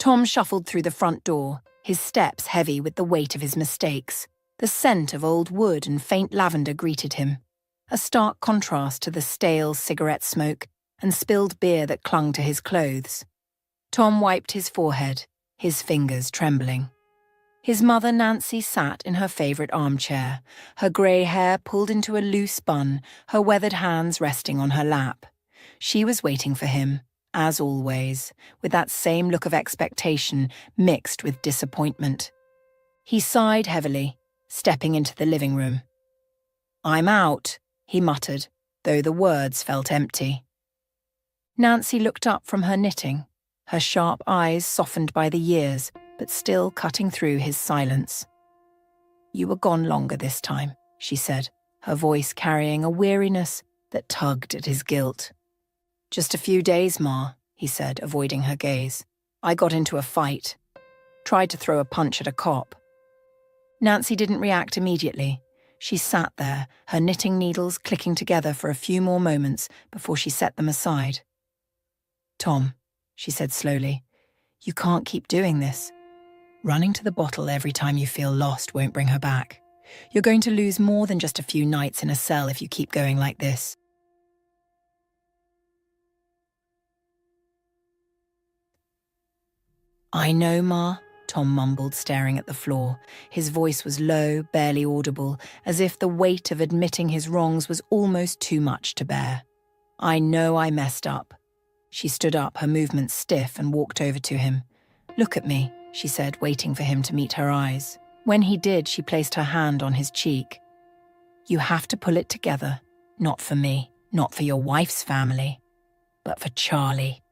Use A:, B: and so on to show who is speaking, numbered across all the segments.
A: Tom shuffled through the front door, his steps heavy with the weight of his mistakes. The scent of old wood and faint lavender greeted him, a stark contrast to the stale cigarette smoke and spilled beer that clung to his clothes. Tom wiped his forehead, his fingers trembling. His mother Nancy sat in her favourite armchair, her grey hair pulled into a loose bun, her weathered hands resting on her lap. She was waiting for him, as always, with that same look of expectation mixed with disappointment. He sighed heavily, stepping into the living room. "I'm out," he muttered, though the words felt empty. Nancy looked up from her knitting, her sharp eyes softened by the years, but still cutting through his silence. "You were gone longer this time," she said, her voice carrying a weariness that tugged at his guilt. "Just a few days, Ma," he said, avoiding her gaze. "I got into a fight. Tried to throw a punch at a cop." Nancy didn't react immediately. She sat there, her knitting needles clicking together for a few more moments before she set them aside. "Tom," she said slowly, "you can't keep doing this. Running to the bottle every time you feel lost won't bring her back. You're going to lose more than just a few nights in a cell if you keep going like this." "I know, Ma," Tom mumbled, staring at the floor. His voice was low, barely audible, as if the weight of admitting his wrongs was almost too much to bear. "I know I messed up." She stood up, her movements stiff, and walked over to him. "Look at me," she said, waiting for him to meet her eyes. When he did, she placed her hand on his cheek. "You have to pull it together, not for me, not for your wife's family, but for Charlie.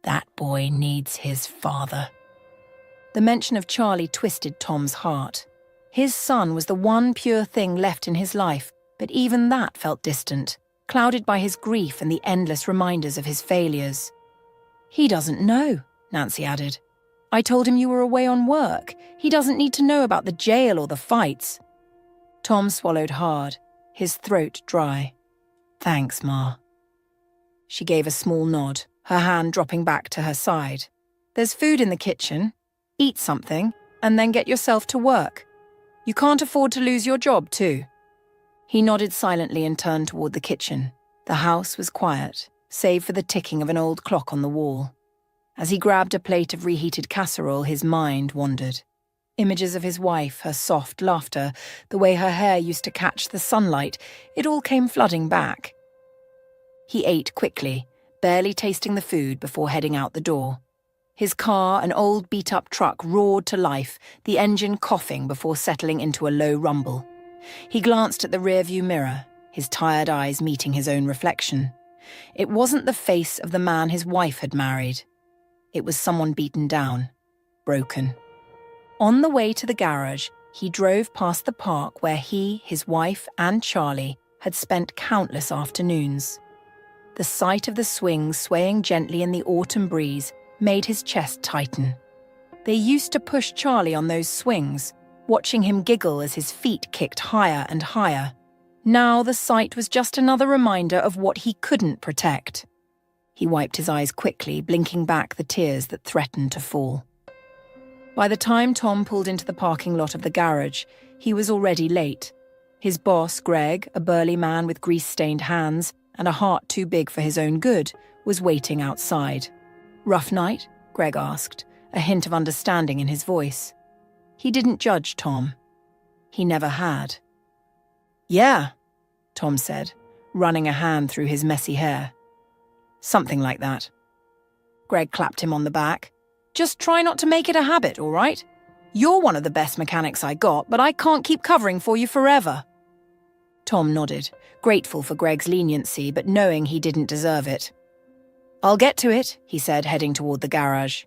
A: That boy needs his father." The mention of Charlie twisted Tom's heart. His son was the one pure thing left in his life, but even that felt distant, clouded by his grief and the endless reminders of his failures. "He doesn't know," Nancy added. "I told him you were away on work. He doesn't need to know about the jail or the fights." Tom swallowed hard, his throat dry. "Thanks, Ma." She gave a small nod, her hand dropping back to her side. "There's food in the kitchen. Eat something, and then get yourself to work. You can't afford to lose your job, too." He nodded silently and turned toward the kitchen. The house was quiet, save for the ticking of an old clock on the wall. As he grabbed a plate of reheated casserole, his mind wandered. Images of his wife, her soft laughter, the way her hair used to catch the sunlight, it all came flooding back. He ate quickly, barely tasting the food before heading out the door. His car, an old beat-up truck, roared to life, the engine coughing before settling into a low rumble. He glanced at the rearview mirror, his tired eyes meeting his own reflection. It wasn't the face of the man his wife had married. It was someone beaten down, broken. On the way to the garage, he drove past the park where he, his wife, and Charlie had spent countless afternoons. The sight of the swings swaying gently in the autumn breeze made his chest tighten. They used to push Charlie on those swings, watching him giggle as his feet kicked higher and higher. Now the sight was just another reminder of what he couldn't protect. He wiped his eyes quickly, blinking back the tears that threatened to fall. By the time Tom pulled into the parking lot of the garage, he was already late. His boss, Greg, a burly man with grease-stained hands and a heart too big for his own good, was waiting outside. "Rough night?" Greg asked, a hint of understanding in his voice. He didn't judge Tom. He never had. "Yeah," Tom said, running a hand through his messy hair. "Something like that." Greg clapped him on the back. "Just try not to make it a habit, all right? You're one of the best mechanics I got, but I can't keep covering for you forever." Tom nodded, grateful for Greg's leniency, but knowing he didn't deserve it. "I'll get to it," he said, heading toward the garage.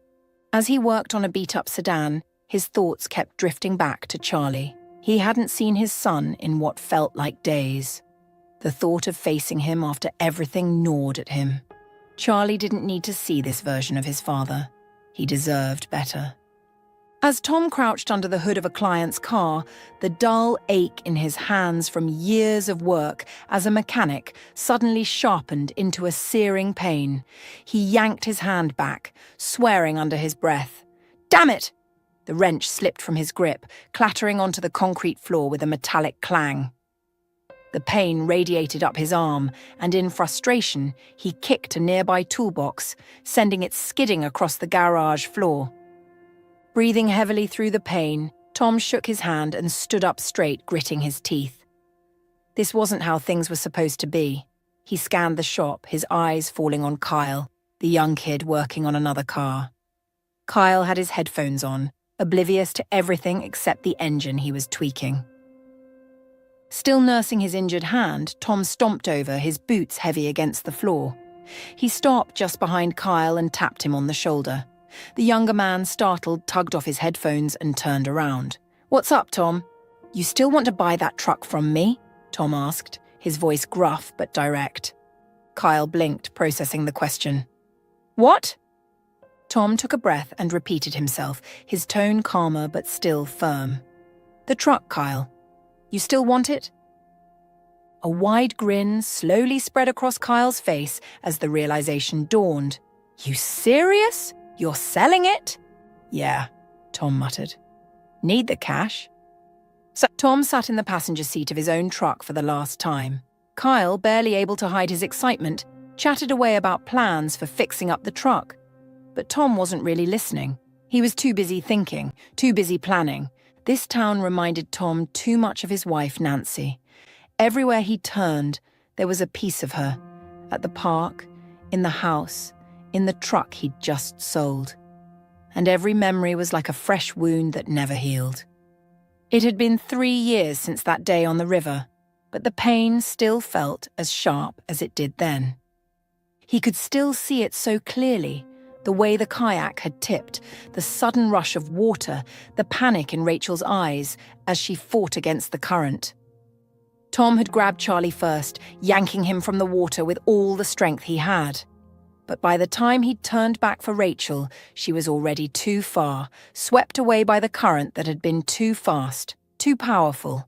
A: As he worked on a beat-up sedan, his thoughts kept drifting back to Charlie. He hadn't seen his son in what felt like days. The thought of facing him after everything gnawed at him. Charlie didn't need to see this version of his father. He deserved better. As Tom crouched under the hood of a client's car, the dull ache in his hands from years of work as a mechanic suddenly sharpened into a searing pain. He yanked his hand back, swearing under his breath. Damn it! The wrench slipped from his grip, clattering onto the concrete floor with a metallic clang. The pain radiated up his arm, and in frustration, he kicked a nearby toolbox, sending it skidding across the garage floor. Breathing heavily through the pain, Tom shook his hand and stood up straight, gritting his teeth. This wasn't how things were supposed to be. He scanned the shop, his eyes falling on Kyle, the young kid working on another car. Kyle had his headphones on, oblivious to everything except the engine he was tweaking. Still nursing his injured hand, Tom stomped over, his boots heavy against the floor. He stopped just behind Kyle and tapped him on the shoulder. The younger man, startled, tugged off his headphones and turned around. "What's up, Tom? You still want to buy that truck from me?" Tom asked, his voice gruff but direct. Kyle blinked, processing the question. "What?" Tom took a breath and repeated himself, his tone calmer but still firm. "The truck, Kyle. You still want it?" A wide grin slowly spread across Kyle's face as the realization dawned. "You serious? You're selling it?" "Yeah," Tom muttered. "Need the cash?" So Tom sat in the passenger seat of his own truck for the last time. Kyle, barely able to hide his excitement, chatted away about plans for fixing up the truck. But Tom wasn't really listening. He was too busy thinking, too busy planning. This town reminded Tom too much of his wife, Nancy. Everywhere he turned, there was a piece of her. At the park, in the house, in the truck he'd just sold. And every memory was like a fresh wound that never healed. It had been 3 years since that day on the river, but the pain still felt as sharp as it did then. He could still see it so clearly, the way the kayak had tipped, the sudden rush of water, the panic in Rachel's eyes as she fought against the current. Tom had grabbed Charlie first, yanking him from the water with all the strength he had. But by the time he'd turned back for Rachel, she was already too far, swept away by the current that had been too fast, too powerful.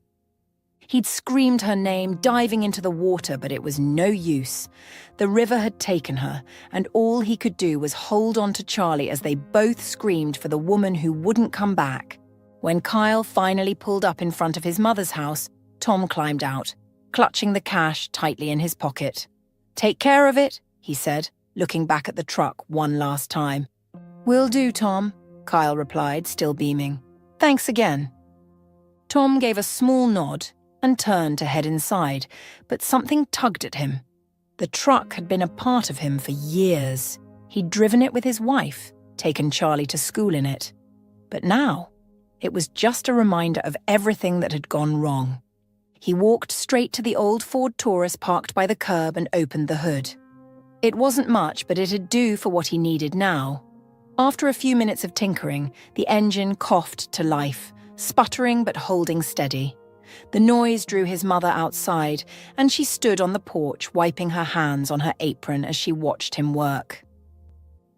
A: He'd screamed her name, diving into the water, but it was no use. The river had taken her, and all he could do was hold on to Charlie as they both screamed for the woman who wouldn't come back. When Kyle finally pulled up in front of his mother's house, Tom climbed out, clutching the cash tightly in his pocket. "Take care of it," he said, looking back at the truck one last time. "Will do, Tom," Kyle replied, still beaming. "Thanks again." Tom gave a small nod and turned to head inside, but something tugged at him. The truck had been a part of him for years. He'd driven it with his wife, taken Charlie to school in it. But now, it was just a reminder of everything that had gone wrong. He walked straight to the old Ford Taurus parked by the curb and opened the hood. It wasn't much, but it'd do for what he needed now. After a few minutes of tinkering, the engine coughed to life, sputtering but holding steady. The noise drew his mother outside, and she stood on the porch, wiping her hands on her apron as she watched him work.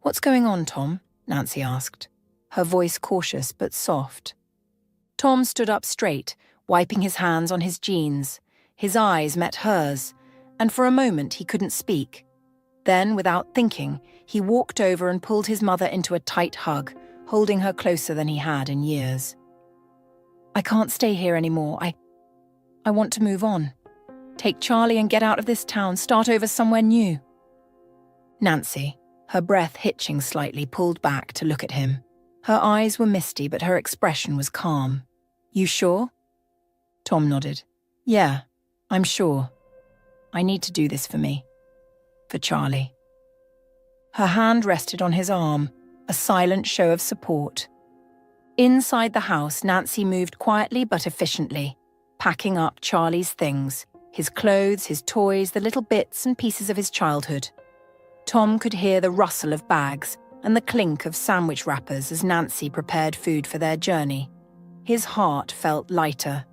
A: "What's going on, Tom?" Nancy asked, her voice cautious but soft. Tom stood up straight, wiping his hands on his jeans. His eyes met hers, and for a moment he couldn't speak. Then, without thinking, he walked over and pulled his mother into a tight hug, holding her closer than he had in years. "I can't stay here anymore. I want to move on. Take Charlie and get out of this town, start over somewhere new." Nancy, her breath hitching slightly, pulled back to look at him. Her eyes were misty, but her expression was calm. "You sure?" Tom nodded. "Yeah, I'm sure. I need to do this for me. For Charlie." Her hand rested on his arm, a silent show of support. Inside the house, Nancy moved quietly but efficiently, packing up Charlie's things, his clothes, his toys, the little bits and pieces of his childhood. Tom could hear the rustle of bags and the clink of sandwich wrappers as Nancy prepared food for their journey. His heart felt lighter,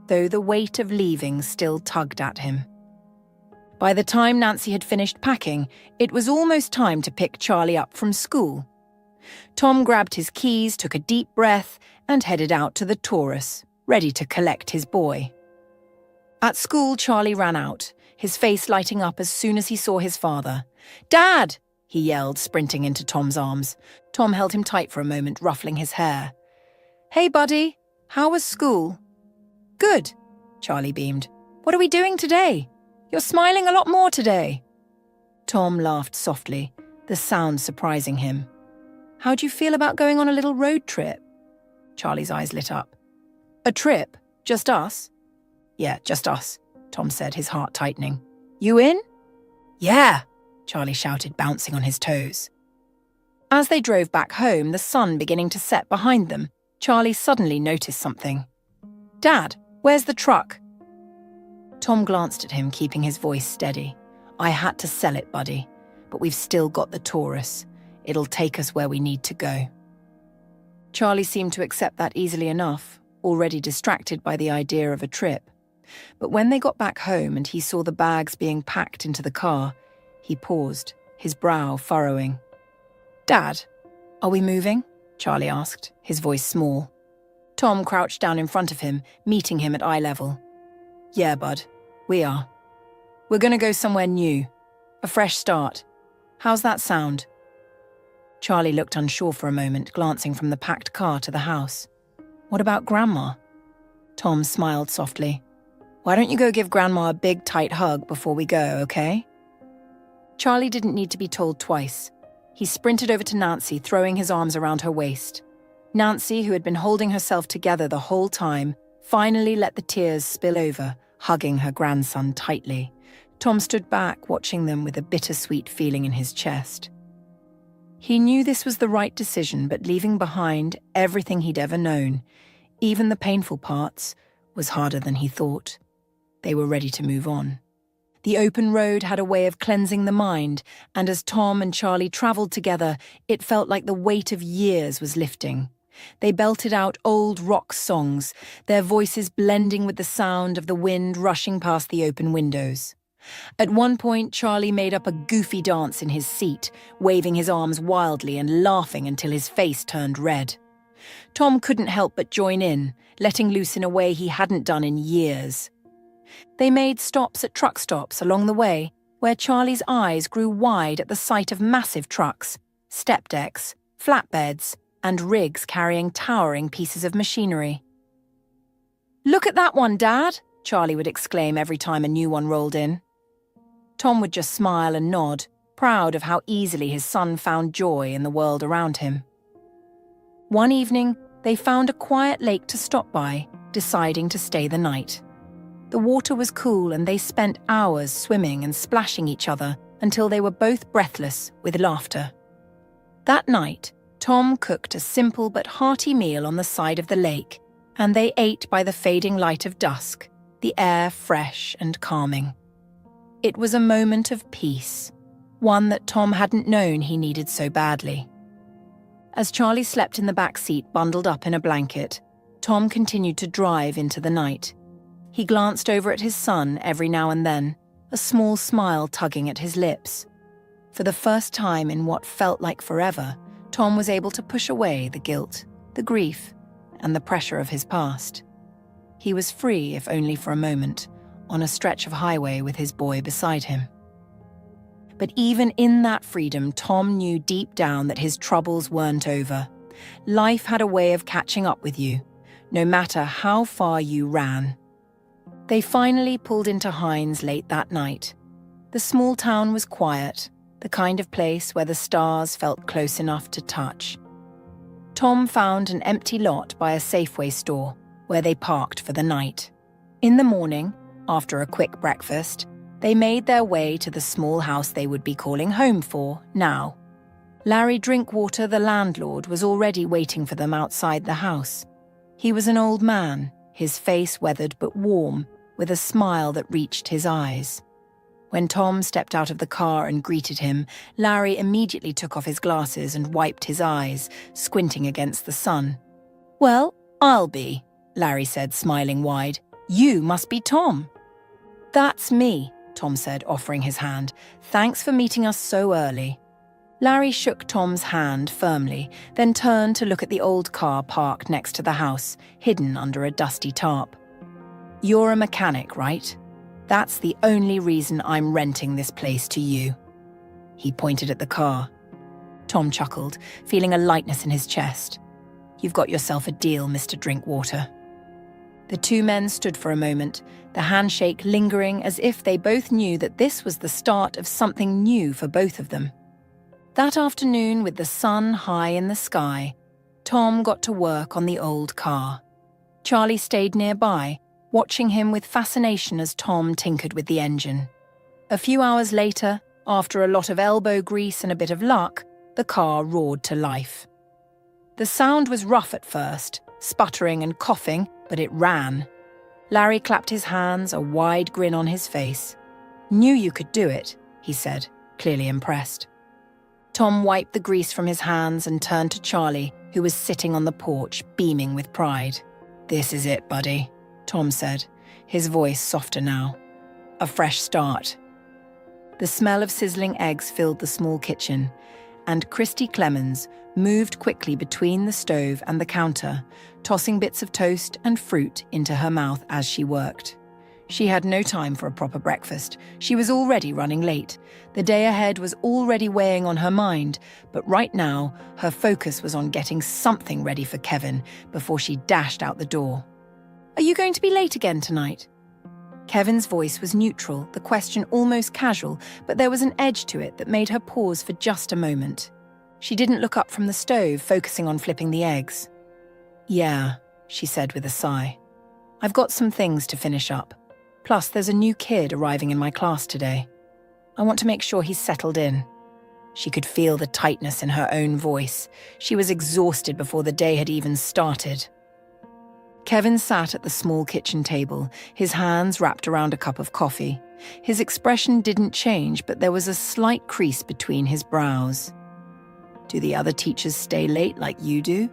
A: though the weight of leaving still tugged at him. By the time Nancy had finished packing, it was almost time to pick Charlie up from school. Tom grabbed his keys, took a deep breath, and headed out to the Taurus, ready to collect his boy. At school, Charlie ran out, his face lighting up as soon as he saw his father. "Dad!" he yelled, sprinting into Tom's arms. Tom held him tight for a moment, ruffling his hair. "Hey, buddy, how was school?" "Good," Charlie beamed. "What are we doing today? You're smiling a lot more today." Tom laughed softly, the sound surprising him. "How do you feel about going on a little road trip?" Charlie's eyes lit up. "A trip? Just us?" "Yeah, just us," Tom said, his heart tightening. "You in?" "Yeah," Charlie shouted, bouncing on his toes. As they drove back home, the sun beginning to set behind them, Charlie suddenly noticed something. "Dad, where's the truck?" Tom glanced at him, keeping his voice steady. "I had to sell it, buddy, but we've still got the Taurus. It'll take us where we need to go." Charlie seemed to accept that easily enough, already distracted by the idea of a trip. But when they got back home and he saw the bags being packed into the car, he paused, his brow furrowing. "Dad, are we moving?" Charlie asked, his voice small. Tom crouched down in front of him, meeting him at eye level. "Yeah, bud, we are. We're going to go somewhere new. A fresh start. How's that sound?" Charlie looked unsure for a moment, glancing from the packed car to the house. "What about Grandma?" Tom smiled softly. "Why don't you go give Grandma a big, tight hug before we go, okay?" Charlie didn't need to be told twice. He sprinted over to Nancy, throwing his arms around her waist. Nancy, who had been holding herself together the whole time, finally let the tears spill over, hugging her grandson tightly. Tom stood back, watching them with a bittersweet feeling in his chest. He knew this was the right decision, but leaving behind everything he'd ever known, even the painful parts, was harder than he thought. They were ready to move on. The open road had a way of cleansing the mind, and as Tom and Charlie travelled together, it felt like the weight of years was lifting. They belted out old rock songs, their voices blending with the sound of the wind rushing past the open windows. At one point, Charlie made up a goofy dance in his seat, waving his arms wildly and laughing until his face turned red. Tom couldn't help but join in, letting loose in a way he hadn't done in years. They made stops at truck stops along the way, where Charlie's eyes grew wide at the sight of massive trucks, step decks, flatbeds, and rigs carrying towering pieces of machinery. "Look at that one, Dad!" Charlie would exclaim every time a new one rolled in. Tom would just smile and nod, proud of how easily his son found joy in the world around him. One evening, they found a quiet lake to stop by, deciding to stay the night. The water was cool and they spent hours swimming and splashing each other until they were both breathless with laughter. That night, Tom cooked a simple but hearty meal on the side of the lake, and they ate by the fading light of dusk, the air fresh and calming. It was a moment of peace, one that Tom hadn't known he needed so badly. As Charlie slept in the back seat, bundled up in a blanket, Tom continued to drive into the night. He glanced over at his son every now and then, a small smile tugging at his lips. For the first time in what felt like forever, Tom was able to push away the guilt, the grief, and the pressure of his past. He was free, if only for a moment, on a stretch of highway with his boy beside him. But even in that freedom, Tom knew deep down that his troubles weren't over. Life had a way of catching up with you, no matter how far you ran. They finally pulled into Hines late that night. The small town was quiet, the kind of place where the stars felt close enough to touch. Tom found an empty lot by a Safeway store, where they parked for the night. In the morning, after a quick breakfast, they made their way to the small house they would be calling home for now. Larry Drinkwater, the landlord, was already waiting for them outside the house. He was an old man, his face weathered but warm, with a smile that reached his eyes. When Tom stepped out of the car and greeted him, Larry immediately took off his glasses and wiped his eyes, squinting against the sun. "Well, I'll be," Larry said, smiling wide. "You must be Tom." "That's me," Tom said, offering his hand. "Thanks for meeting us so early." Larry shook Tom's hand firmly, then turned to look at the old car parked next to the house, hidden under a dusty tarp. "You're a mechanic, right? That's the only reason I'm renting this place to you." He pointed at the car. Tom chuckled, feeling a lightness in his chest. "You've got yourself a deal, Mr. Drinkwater." The two men stood for a moment, the handshake lingering as if they both knew that this was the start of something new for both of them. That afternoon, with the sun high in the sky, Tom got to work on the old car. Charlie stayed nearby, watching him with fascination as Tom tinkered with the engine. A few hours later, after a lot of elbow grease and a bit of luck, the car roared to life. The sound was rough at first, sputtering and coughing, but it ran. Larry clapped his hands, a wide grin on his face. "Knew you could do it," he said, clearly impressed. Tom wiped the grease from his hands and turned to Charlie, who was sitting on the porch, beaming with pride. "This is it, buddy," Tom said, his voice softer now. "A fresh start." The smell of sizzling eggs filled the small kitchen, and Christy Clemens moved quickly between the stove and the counter, tossing bits of toast and fruit into her mouth as she worked. She had no time for a proper breakfast. She was already running late. The day ahead was already weighing on her mind, but right now, her focus was on getting something ready for Kevin before she dashed out the door. "Are you going to be late again tonight?" Kevin's voice was neutral, the question almost casual, but there was an edge to it that made her pause for just a moment. She didn't look up from the stove, focusing on flipping the eggs. "Yeah," she said with a sigh. "I've got some things to finish up. Plus, there's a new kid arriving in my class today. I want to make sure he's settled in." She could feel the tightness in her own voice. She was exhausted before the day had even started. Kevin sat at the small kitchen table, his hands wrapped around a cup of coffee. His expression didn't change, but there was a slight crease between his brows. "Do the other teachers stay late like you do?"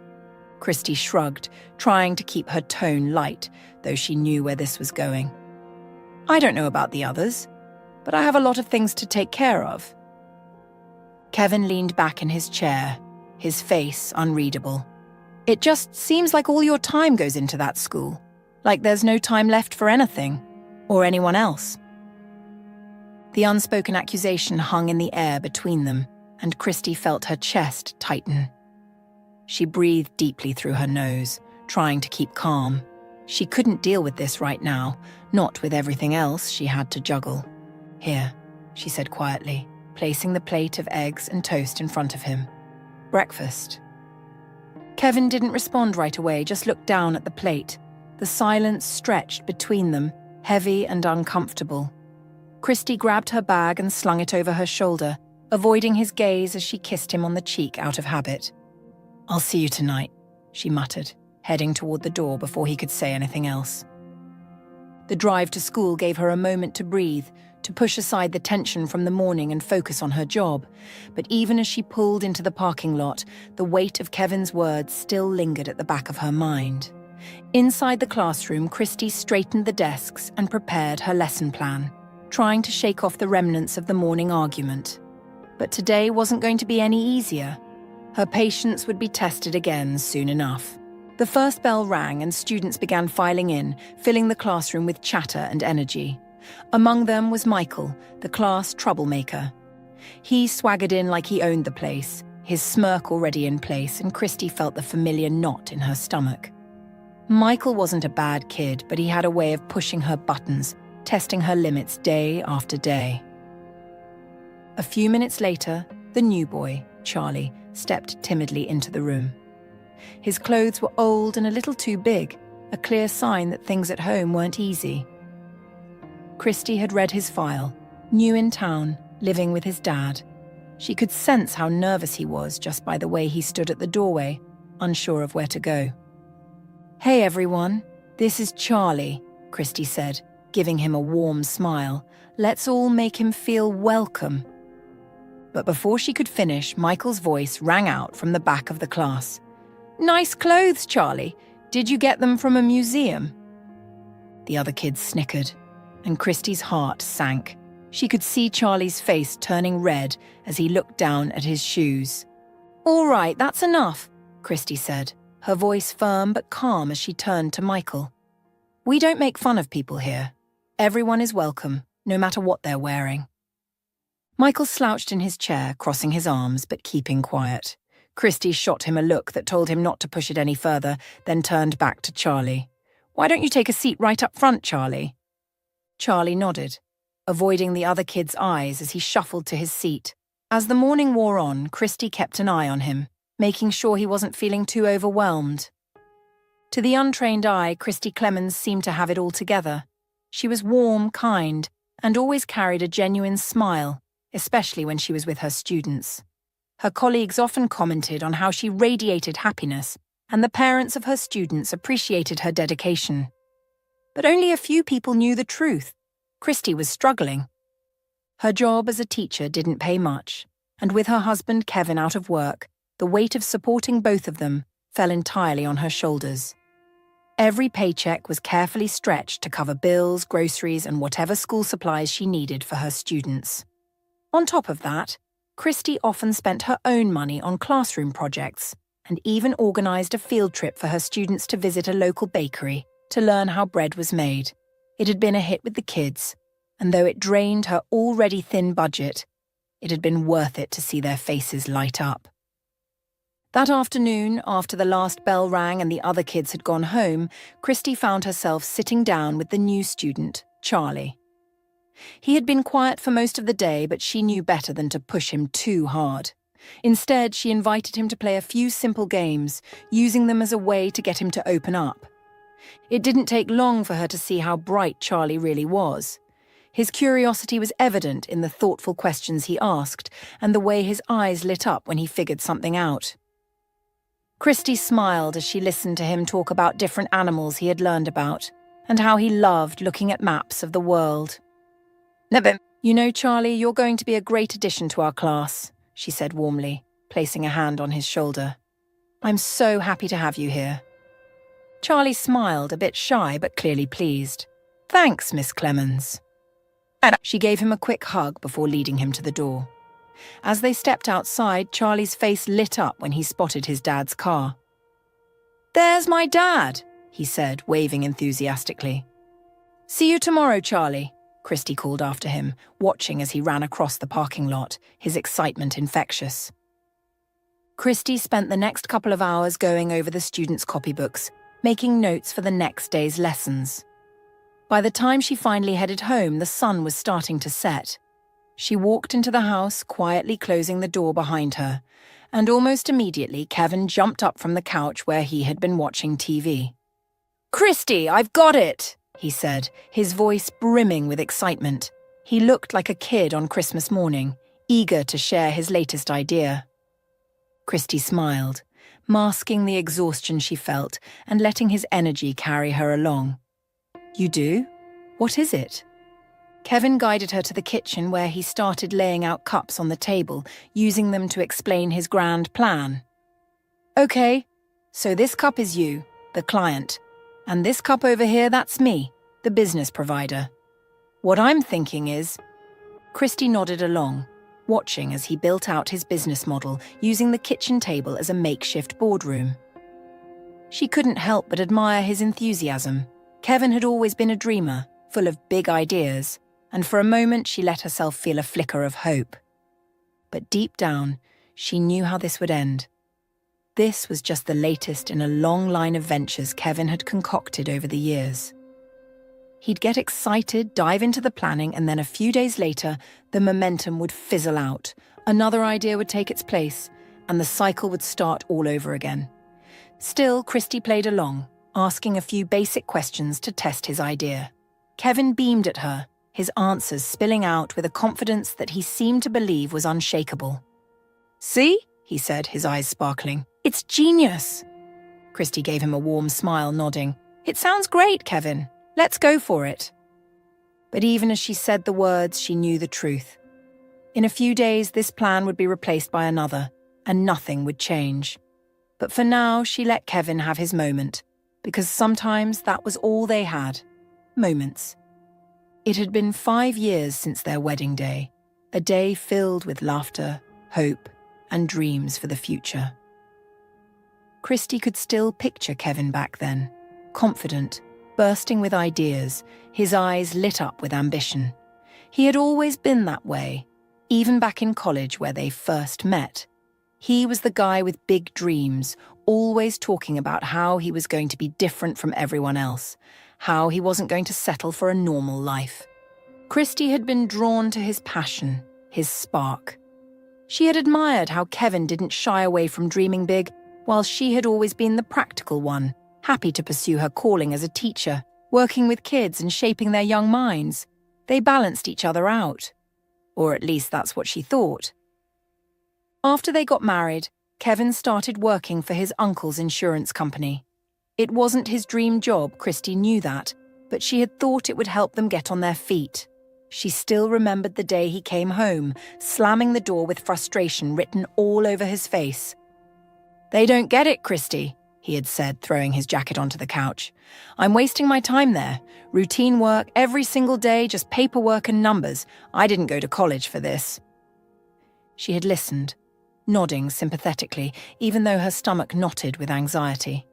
A: Christy shrugged, trying to keep her tone light, though she knew where this was going. "I don't know about the others, but I have a lot of things to take care of." Kevin leaned back in his chair, his face unreadable. "It just seems like all your time goes into that school, like there's no time left for anything, or anyone else." The unspoken accusation hung in the air between them, and Christy felt her chest tighten. She breathed deeply through her nose, trying to keep calm. She couldn't deal with this right now, not with everything else she had to juggle. "Here," she said quietly, placing the plate of eggs and toast in front of him. "Breakfast." Kevin didn't respond right away, just looked down at the plate. The silence stretched between them, heavy and uncomfortable. Christy grabbed her bag and slung it over her shoulder, avoiding his gaze as she kissed him on the cheek out of habit. "I'll see you tonight," she muttered, heading toward the door before he could say anything else. The drive to school gave her a moment to breathe, to push aside the tension from the morning and focus on her job. But even as she pulled into the parking lot, the weight of Kevin's words still lingered at the back of her mind. Inside the classroom, Christy straightened the desks and prepared her lesson plan, trying to shake off the remnants of the morning argument. But today wasn't going to be any easier. Her patience would be tested again soon enough. The first bell rang and students began filing in, filling the classroom with chatter and energy. Among them was Michael, the class troublemaker. He swaggered in like he owned the place, his smirk already in place, and Christy felt the familiar knot in her stomach. Michael wasn't a bad kid, but he had a way of pushing her buttons, testing her limits day after day. A few minutes later, the new boy, Charlie, stepped timidly into the room. His clothes were old and a little too big, a clear sign that things at home weren't easy. Christy had read his file, new in town, living with his dad. She could sense how nervous he was just by the way he stood at the doorway, unsure of where to go. "Hey everyone, this is Charlie," Christy said, giving him a warm smile. "Let's all make him feel welcome." But before she could finish, Michael's voice rang out from the back of the class. "Nice clothes, Charlie. Did you get them from a museum?" The other kids snickered, and Christy's heart sank. She could see Charlie's face turning red as he looked down at his shoes. "All right, that's enough," Christy said, her voice firm but calm as she turned to Michael. "We don't make fun of people here. Everyone is welcome, no matter what they're wearing." Michael slouched in his chair, crossing his arms but keeping quiet. Christy shot him a look that told him not to push it any further, then turned back to Charlie. "Why don't you take a seat right up front, Charlie?" Charlie nodded, avoiding the other kid's eyes as he shuffled to his seat. As the morning wore on, Christy kept an eye on him, making sure he wasn't feeling too overwhelmed. To the untrained eye, Christy Clemens seemed to have it all together. She was warm, kind, and always carried a genuine smile, especially when she was with her students. Her colleagues often commented on how she radiated happiness, and the parents of her students appreciated her dedication. But only a few people knew the truth. Christy was struggling. Her job as a teacher didn't pay much, and with her husband Kevin out of work, the weight of supporting both of them fell entirely on her shoulders. Every paycheck was carefully stretched to cover bills, groceries, and whatever school supplies she needed for her students. On top of that, Christy often spent her own money on classroom projects and even organised a field trip for her students to visit a local bakery to learn how bread was made. It had been a hit with the kids, and though it drained her already thin budget, it had been worth it to see their faces light up. That afternoon, after the last bell rang and the other kids had gone home, Christy found herself sitting down with the new student, Charlie. He had been quiet for most of the day, but she knew better than to push him too hard. Instead, she invited him to play a few simple games, using them as a way to get him to open up. It didn't take long for her to see how bright Charlie really was. His curiosity was evident in the thoughtful questions he asked and the way his eyes lit up when he figured something out. Christy smiled as she listened to him talk about different animals he had learned about, and how he loved looking at maps of the world. "You know, Charlie, you're going to be a great addition to our class," she said warmly, placing a hand on his shoulder. "I'm so happy to have you here." Charlie smiled, a bit shy but clearly pleased. "Thanks, Miss Clemens." She gave him a quick hug before leading him to the door. As they stepped outside, Charlie's face lit up when he spotted his dad's car. "There's my dad," he said, waving enthusiastically. "See you tomorrow, Charlie," Christy called after him, watching as he ran across the parking lot, his excitement infectious. Christy spent the next couple of hours going over the students' copybooks, making notes for the next day's lessons. By the time she finally headed home, the sun was starting to set. She walked into the house, quietly closing the door behind her, and almost immediately Kevin jumped up from the couch where he had been watching TV. "Christy, I've got it!" he said, his voice brimming with excitement. He looked like a kid on Christmas morning, eager to share his latest idea. Christy smiled, masking the exhaustion she felt and letting his energy carry her along. "You do? What is it?" Kevin guided her to the kitchen where he started laying out cups on the table, using them to explain his grand plan. "Okay, so this cup is you, the client, and this cup over here, that's me, the business provider. What I'm thinking is..." Christy nodded along, watching as he built out his business model, using the kitchen table as a makeshift boardroom. She couldn't help but admire his enthusiasm. Kevin had always been a dreamer, full of big ideas, and for a moment she let herself feel a flicker of hope. But deep down, she knew how this would end. This was just the latest in a long line of ventures Kevin had concocted over the years. He'd get excited, dive into the planning, and then a few days later, the momentum would fizzle out. Another idea would take its place, and the cycle would start all over again. Still, Christy played along, asking a few basic questions to test his idea. Kevin beamed at her, his answers spilling out with a confidence that he seemed to believe was unshakable. "See?" he said, his eyes sparkling. "It's genius." Christy gave him a warm smile, nodding. "It sounds great, Kevin. Let's go for it." But even as she said the words, she knew the truth. In a few days, this plan would be replaced by another, and nothing would change. But for now, she let Kevin have his moment, because sometimes that was all they had. Moments. It had been 5 years since their wedding day, a day filled with laughter, hope, and dreams for the future. Christy could still picture Kevin back then, confident, bursting with ideas, his eyes lit up with ambition. He had always been that way, Even back in college where they first met, he was the guy with big dreams, always talking about how he was going to be different from everyone else, how he wasn't going to settle for a normal life. Christy had been drawn to his passion, his spark. She had admired how Kevin didn't shy away from dreaming big, while she had always been the practical one, happy to pursue her calling as a teacher, working with kids and shaping their young minds. They balanced each other out. Or at least that's what she thought. After they got married, Kevin started working for his uncle's insurance company. It wasn't his dream job, Christy knew that, but she had thought it would help them get on their feet. She still remembered the day he came home, slamming the door with frustration written all over his face. "They don't get it, Christy," he had said, throwing his jacket onto the couch. "I'm wasting my time there. Routine work every single day, just paperwork and numbers. I didn't go to college for this." She had listened, nodding sympathetically, even though her stomach knotted with anxiety.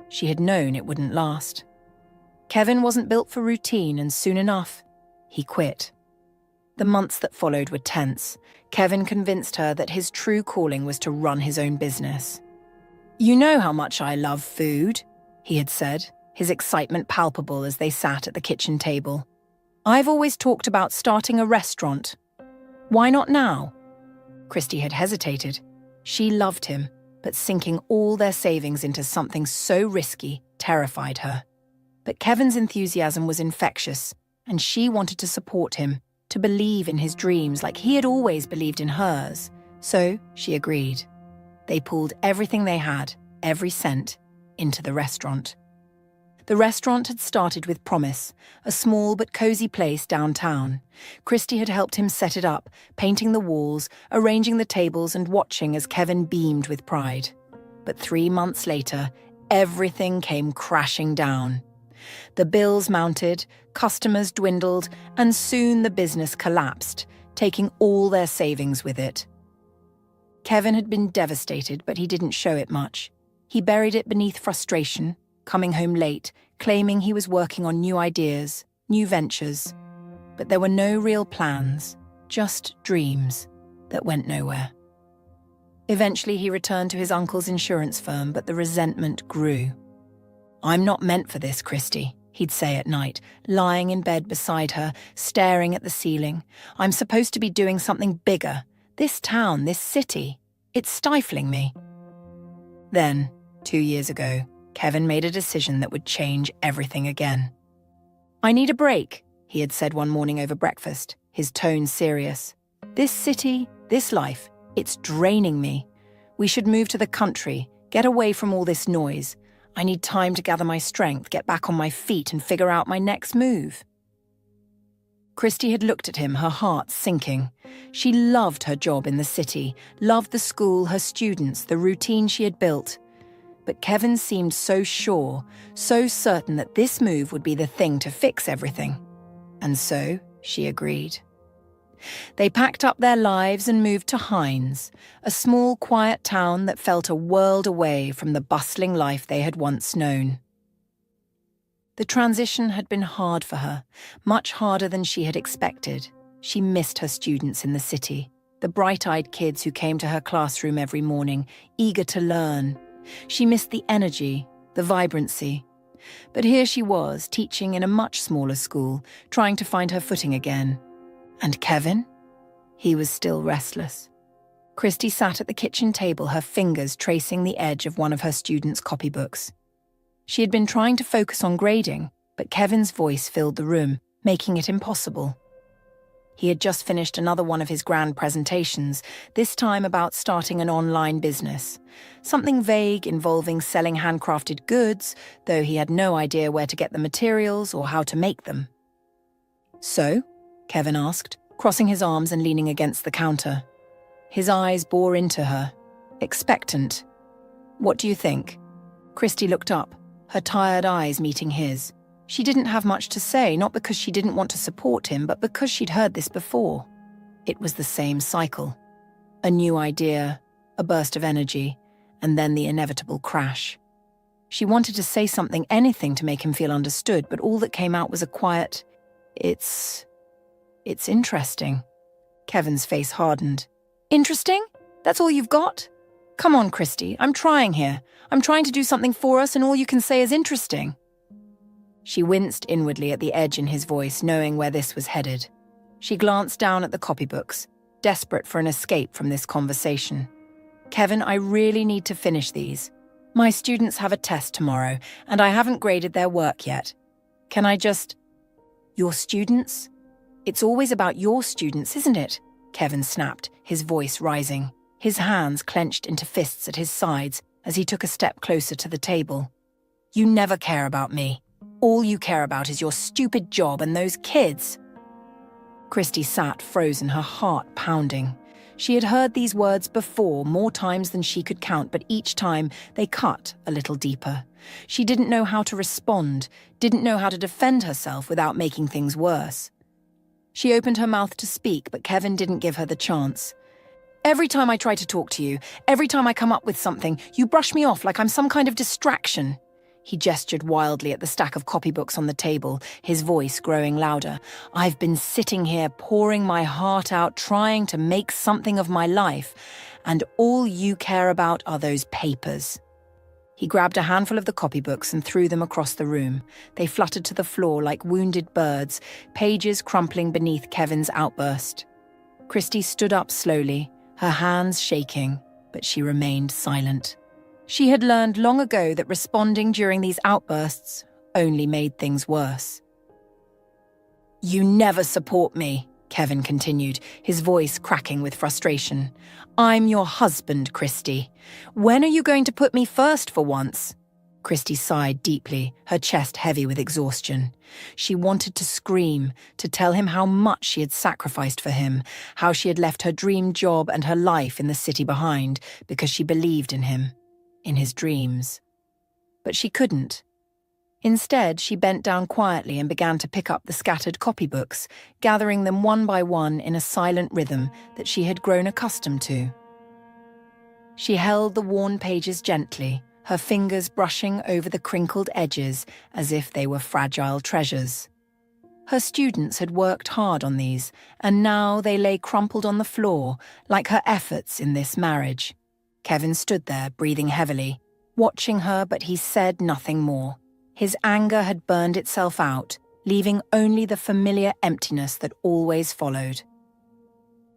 A: She had known it wouldn't last. Kevin wasn't built for routine, and soon enough, he quit. The months that followed were tense. Kevin convinced her that his true calling was to run his own business. "You know how much I love food," he had said, his excitement palpable as they sat at the kitchen table. "I've always talked about starting a restaurant. Why not now?" Christy had hesitated. She loved him, but sinking all their savings into something so risky terrified her. But Kevin's enthusiasm was infectious, and she wanted to support him, to believe in his dreams like he had always believed in hers. So she agreed. They pulled everything they had, every cent, into the restaurant. The restaurant had started with promise, a small but cozy place downtown. Christy had helped him set it up, painting the walls, arranging the tables and watching as Kevin beamed with pride. But 3 months later, everything came crashing down. The bills mounted, customers dwindled, and soon the business collapsed, taking all their savings with it. Kevin had been devastated, but he didn't show it much. He buried it beneath frustration, coming home late, claiming he was working on new ideas, new ventures. But there were no real plans, just dreams that went nowhere. Eventually he returned to his uncle's insurance firm, but the resentment grew. "I'm not meant for this, Christy," he'd say at night, lying in bed beside her, staring at the ceiling. "I'm supposed to be doing something bigger. This town, this city, it's stifling me." Then, 2 years ago, Kevin made a decision that would change everything again. "I need a break," he had said one morning over breakfast, his tone serious. "This city, this life, it's draining me. We should move to the country, get away from all this noise. I need time to gather my strength, get back on my feet and figure out my next move." Christy had looked at him, her heart sinking. She loved her job in the city, loved the school, her students, the routine she had built. But Kevin seemed so sure, so certain that this move would be the thing to fix everything. And so she agreed. They packed up their lives and moved to Hines, a small, quiet town that felt a world away from the bustling life they had once known. The transition had been hard for her, much harder than she had expected. She missed her students in the city, the bright-eyed kids who came to her classroom every morning, eager to learn. She missed the energy, the vibrancy. But here she was, teaching in a much smaller school, trying to find her footing again. And Kevin? He was still restless. Christy sat at the kitchen table, her fingers tracing the edge of one of her students' copybooks. She had been trying to focus on grading, but Kevin's voice filled the room, making it impossible. He had just finished another one of his grand presentations, this time about starting an online business. Something vague involving selling handcrafted goods, though he had no idea where to get the materials or how to make them. "So?" Kevin asked, crossing his arms and leaning against the counter. His eyes bore into her, expectant. "What do you think?" Christy looked up, her tired eyes meeting his. She didn't have much to say, not because she didn't want to support him, but because she'd heard this before. It was the same cycle. A new idea, a burst of energy, and then the inevitable crash. She wanted to say something, anything to make him feel understood, but all that came out was a quiet, It's interesting." Kevin's face hardened. Interesting? That's all you've got? Come on, Christy, I'm trying here. I'm trying to do something for us and all you can say is interesting. She winced inwardly at the edge in his voice, knowing where this was headed. She glanced down at the copybooks, desperate for an escape from this conversation. Kevin, I really need to finish these. My students have a test tomorrow, and I haven't graded their work yet. Can I just... Your students? It's always about your students, isn't it? Kevin snapped, his voice rising. His hands clenched into fists at his sides as he took a step closer to the table. You never care about me. All you care about is your stupid job and those kids. Christy sat frozen, her heart pounding. She had heard these words before, more times than she could count, but each time they cut a little deeper. She didn't know how to respond, didn't know how to defend herself without making things worse. She opened her mouth to speak, but Kevin didn't give her the chance. Every time I try to talk to you, every time I come up with something, you brush me off like I'm some kind of distraction. He gestured wildly at the stack of copybooks on the table, his voice growing louder. I've been sitting here pouring my heart out, trying to make something of my life, and all you care about are those papers. He grabbed a handful of the copybooks and threw them across the room. They fluttered to the floor like wounded birds, pages crumpling beneath Kevin's outburst. Christy stood up slowly, her hands shaking, but she remained silent. She had learned long ago that responding during these outbursts only made things worse. You never support me, Kevin continued, his voice cracking with frustration. I'm your husband, Christy. When are you going to put me first for once? Christy sighed deeply, her chest heavy with exhaustion. She wanted to scream, to tell him how much she had sacrificed for him, how she had left her dream job and her life in the city behind because she believed in him. In his dreams. But she couldn't. Instead, she bent down quietly and began to pick up the scattered copybooks, gathering them one by one in a silent rhythm that she had grown accustomed to. She held the worn pages gently, her fingers brushing over the crinkled edges as if they were fragile treasures. Her students had worked hard on these, and now they lay crumpled on the floor like her efforts in this marriage. Kevin stood there, breathing heavily, watching her, but he said nothing more. His anger had burned itself out, leaving only the familiar emptiness that always followed.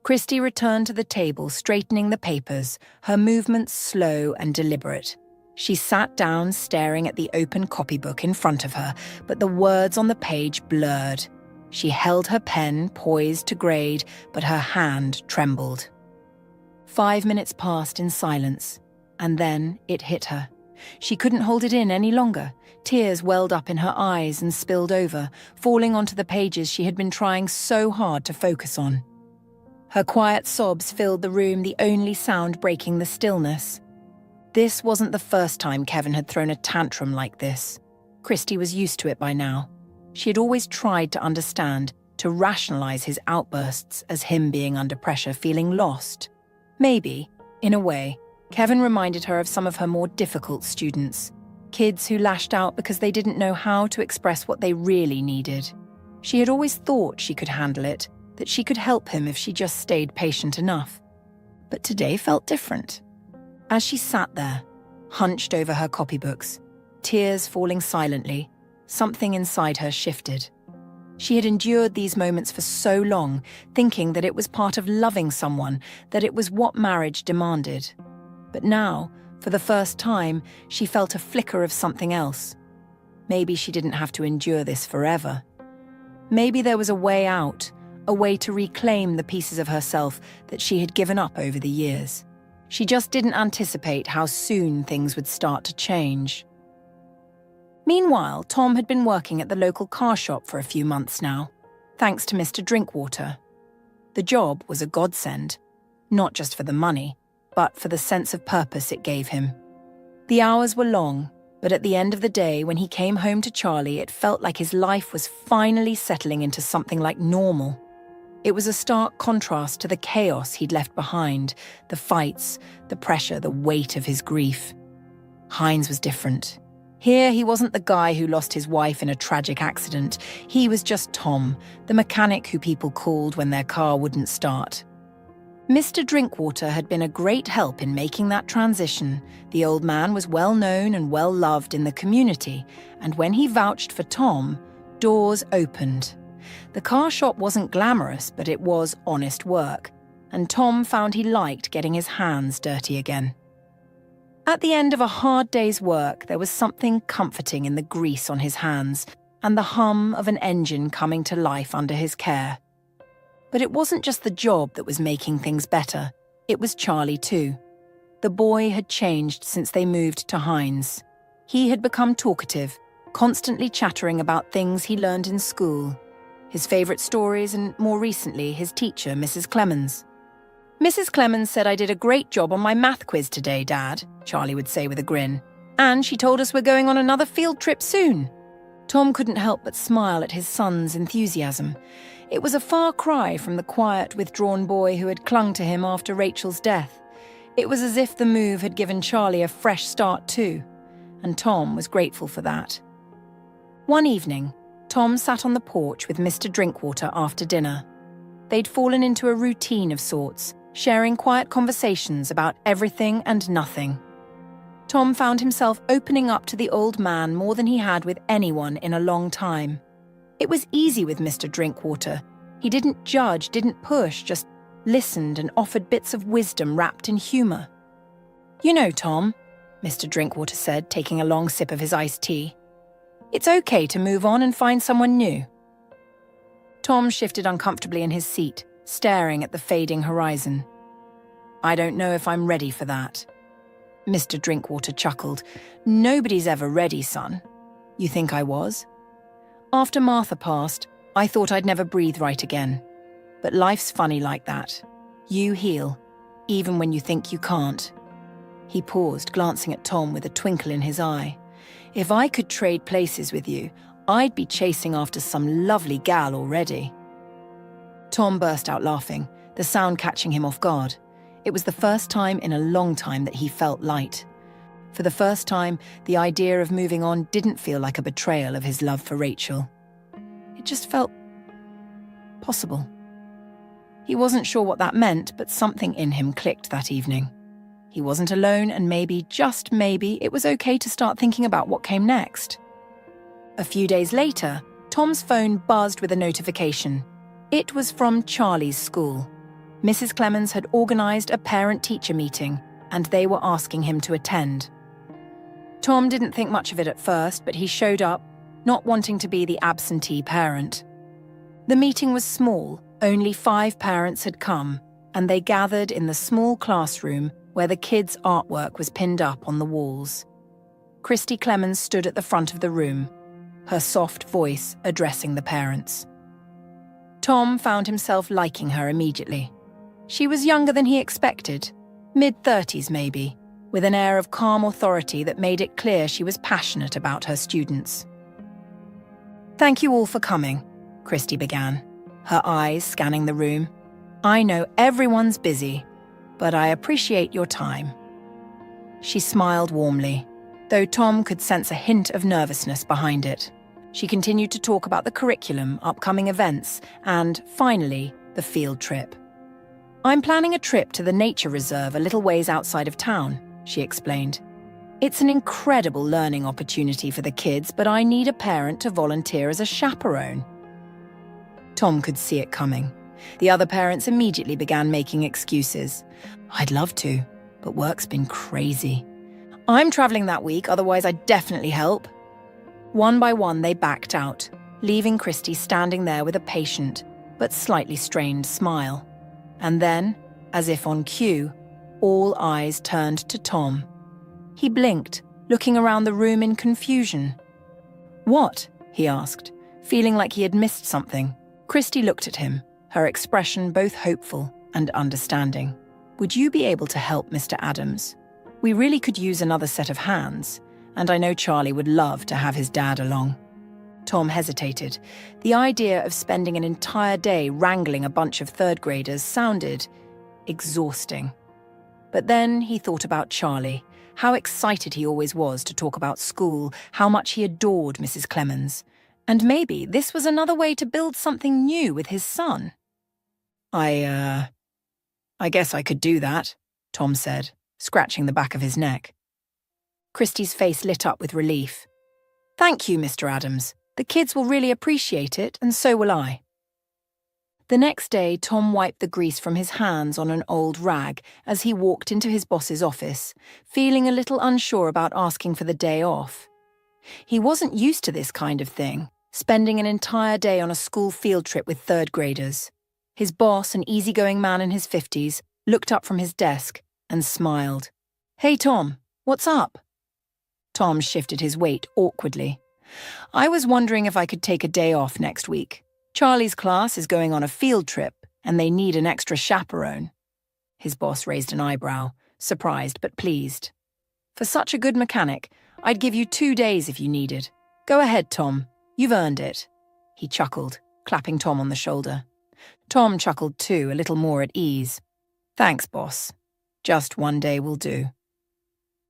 A: Christy returned to the table, straightening the papers, her movements slow and deliberate. She sat down, staring at the open copybook in front of her, but the words on the page blurred. She held her pen, poised to grade, but her hand trembled. 5 minutes passed in silence, and then it hit her. She couldn't hold it in any longer. Tears welled up in her eyes and spilled over, falling onto the pages she had been trying so hard to focus on. Her quiet sobs filled the room, the only sound breaking the stillness. This wasn't the first time Kevin had thrown a tantrum like this. Christy was used to it by now. She had always tried to understand, to rationalize his outbursts as him being under pressure, feeling lost. Maybe, in a way, Kevin reminded her of some of her more difficult students, kids who lashed out because they didn't know how to express what they really needed. She had always thought she could handle it, that she could help him if she just stayed patient enough. But today felt different. As she sat there, hunched over her copybooks, tears falling silently, something inside her shifted. She had endured these moments for so long, thinking that it was part of loving someone, that it was what marriage demanded. But now, for the first time, she felt a flicker of something else. Maybe she didn't have to endure this forever. Maybe there was a way out, a way to reclaim the pieces of herself that she had given up over the years. She just didn't anticipate how soon things would start to change. Meanwhile, Tom had been working at the local car shop for a few months now, thanks to Mr. Drinkwater. The job was a godsend, not just for the money, but for the sense of purpose it gave him. The hours were long, but at the end of the day, when he came home to Charlie, it felt like his life was finally settling into something like normal. It was a stark contrast to the chaos he'd left behind, the fights, the pressure, the weight of his grief. Heinz was different. Here, he wasn't the guy who lost his wife in a tragic accident. He was just Tom, the mechanic who people called when their car wouldn't start. Mr. Drinkwater had been a great help in making that transition. The old man was well known and well loved in the community, and when he vouched for Tom, doors opened. The car shop wasn't glamorous, but it was honest work, and Tom found he liked getting his hands dirty again. At the end of a hard day's work, there was something comforting in the grease on his hands and the hum of an engine coming to life under his care. But it wasn't just the job that was making things better. It was Charlie too. The boy had changed since they moved to Hines. He had become talkative, constantly chattering about things he learned in school, his favourite stories and, more recently, his teacher, Mrs. Clemens. "Mrs. Clemens said I did a great job on my math quiz today, Dad," Charlie would say with a grin. "And she told us we're going on another field trip soon." Tom couldn't help but smile at his son's enthusiasm. It was a far cry from the quiet, withdrawn boy who had clung to him after Rachel's death. It was as if the move had given Charlie a fresh start too, and Tom was grateful for that. One evening, Tom sat on the porch with Mr. Drinkwater after dinner. They'd fallen into a routine of sorts, sharing quiet conversations about everything and nothing. Tom found himself opening up to the old man more than he had with anyone in a long time. It was easy with Mr. Drinkwater. He didn't judge, didn't push, just listened and offered bits of wisdom wrapped in humour. "You know, Tom," Mr. Drinkwater said, taking a long sip of his iced tea, "it's okay to move on and find someone new." Tom shifted uncomfortably in his seat, staring at the fading horizon. "I don't know if I'm ready for that." Mr. Drinkwater chuckled. "Nobody's ever ready, son. You think I was? After Martha passed, I thought I'd never breathe right again. But life's funny like that. You heal, even when you think you can't." He paused, glancing at Tom with a twinkle in his eye. "If I could trade places with you, I'd be chasing after some lovely gal already." Tom burst out laughing, the sound catching him off guard. It was the first time in a long time that he felt light. For the first time, the idea of moving on didn't feel like a betrayal of his love for Rachel. It just felt possible. He wasn't sure what that meant, but something in him clicked that evening. He wasn't alone, and maybe, just maybe, it was okay to start thinking about what came next. A few days later, Tom's phone buzzed with a notification. It was from Charlie's school. Mrs. Clemens had organised a parent-teacher meeting, and they were asking him to attend. Tom didn't think much of it at first, but he showed up, not wanting to be the absentee parent. The meeting was small, only 5 parents had come, and they gathered in the small classroom where the kids' artwork was pinned up on the walls. Christy Clemens stood at the front of the room, her soft voice addressing the parents. Tom found himself liking her immediately. She was younger than he expected, mid-30s maybe, with an air of calm authority that made it clear she was passionate about her students. "Thank you all for coming," Christy began, her eyes scanning the room. "I know everyone's busy, but I appreciate your time." She smiled warmly, though Tom could sense a hint of nervousness behind it. She continued to talk about the curriculum, upcoming events, and, finally, the field trip. "I'm planning a trip to the nature reserve a little ways outside of town," she explained. "It's an incredible learning opportunity for the kids, but I need a parent to volunteer as a chaperone." Tom could see it coming. The other parents immediately began making excuses. "I'd love to, but work's been crazy. I'm traveling that week, otherwise I'd definitely help." One by one they backed out, leaving Christy standing there with a patient, but slightly strained smile. And then, as if on cue, all eyes turned to Tom. He blinked, looking around the room in confusion. "What?" he asked, feeling like he had missed something. Christy looked at him, her expression both hopeful and understanding. "Would you be able to help Mr. Adams? We really could use another set of hands, and I know Charlie would love to have his dad along." Tom hesitated. The idea of spending an entire day wrangling a bunch of third graders sounded exhausting. But then he thought about Charlie, how excited he always was to talk about school, how much he adored Mrs. Clemens. And maybe this was another way to build something new with his son. I guess I could do that, Tom said, scratching the back of his neck. Christie's face lit up with relief. Thank you, Mr. Adams. The kids will really appreciate it, and so will I. The next day, Tom wiped the grease from his hands on an old rag as he walked into his boss's office, feeling a little unsure about asking for the day off. He wasn't used to this kind of thing, spending an entire day on a school field trip with third graders. His boss, an easygoing man in his 50s, looked up from his desk and smiled. Hey, Tom, what's up? Tom shifted his weight awkwardly. I was wondering if I could take a day off next week. Charlie's class is going on a field trip, and they need an extra chaperone. His boss raised an eyebrow, surprised but pleased. For such a good mechanic, I'd give you 2 days if you needed. Go ahead, Tom. You've earned it. He chuckled, clapping Tom on the shoulder. Tom chuckled too, a little more at ease. Thanks, boss. Just 1 day will do.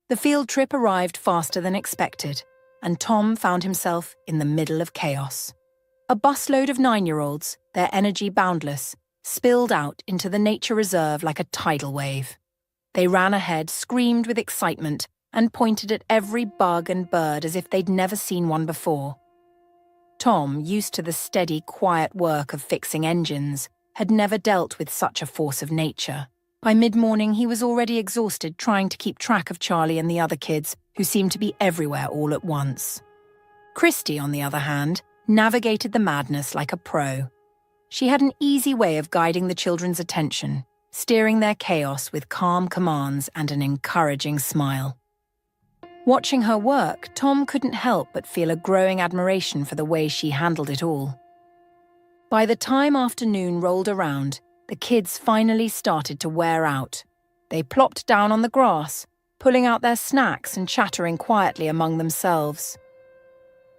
A: The field trip arrived faster than expected, and Tom found himself in the middle of chaos. A busload of 9-year-olds, their energy boundless, spilled out into the nature reserve like a tidal wave. They ran ahead, screamed with excitement, and pointed at every bug and bird as if they'd never seen one before. Tom, used to the steady, quiet work of fixing engines, had never dealt with such a force of nature. By mid-morning, he was already exhausted trying to keep track of Charlie and the other kids, who seemed to be everywhere all at once. Christie, on the other hand, navigated the madness like a pro. She had an easy way of guiding the children's attention, steering their chaos with calm commands and an encouraging smile. Watching her work, Tom couldn't help but feel a growing admiration for the way she handled it all. By the time afternoon rolled around, the kids finally started to wear out. They plopped down on the grass, pulling out their snacks and chattering quietly among themselves.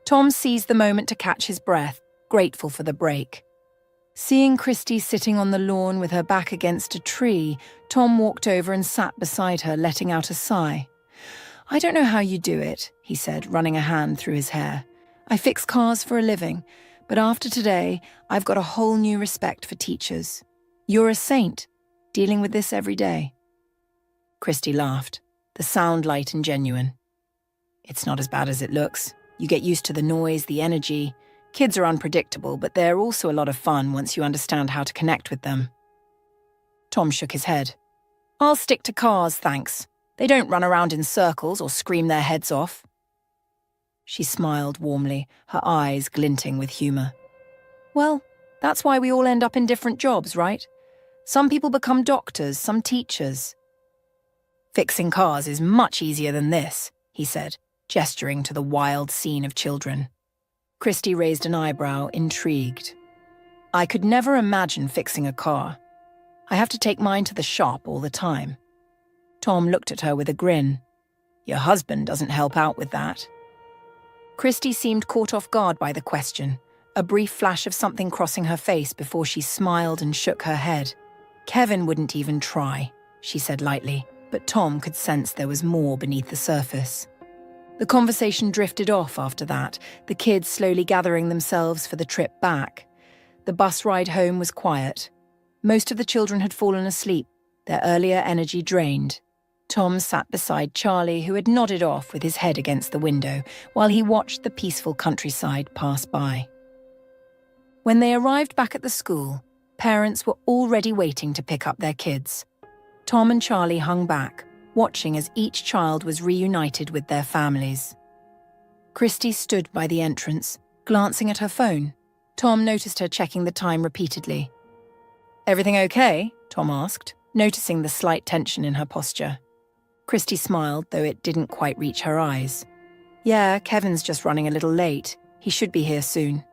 A: Tom seized the moment to catch his breath, grateful for the break. Seeing Christie sitting on the lawn with her back against a tree, Tom walked over and sat beside her, letting out a sigh. I don't know how you do it, he said, running a hand through his hair. I fix cars for a living, but after today, I've got a whole new respect for teachers. You're a saint, dealing with this every day. Christie laughed, the sound light and genuine. It's not as bad as it looks. You get used to the noise, the energy. Kids are unpredictable, but they're also a lot of fun once you understand how to connect with them. Tom shook his head. I'll stick to cars, thanks. They don't run around in circles or scream their heads off. She smiled warmly, her eyes glinting with humour. Well, that's why we all end up in different jobs, right? Some people become doctors, some teachers. Fixing cars is much easier than this, he said, gesturing to the wild scene of children. Christie raised an eyebrow, intrigued. I could never imagine fixing a car. I have to take mine to the shop all the time. Tom looked at her with a grin. Your husband doesn't help out with that. Christie seemed caught off guard by the question, a brief flash of something crossing her face before she smiled and shook her head. Kevin wouldn't even try, she said lightly, but Tom could sense there was more beneath the surface. The conversation drifted off after that, the kids slowly gathering themselves for the trip back. The bus ride home was quiet. Most of the children had fallen asleep, their earlier energy drained. Tom sat beside Charlie, who had nodded off with his head against the window, while he watched the peaceful countryside pass by. When they arrived back at the school, parents were already waiting to pick up their kids. Tom and Charlie hung back, watching as each child was reunited with their families. Christie stood by the entrance, glancing at her phone. Tom noticed her checking the time repeatedly. Everything okay? Tom asked, noticing the slight tension in her posture. Christie smiled, though it didn't quite reach her eyes. Yeah, Kevin's just running a little late. He should be here soon.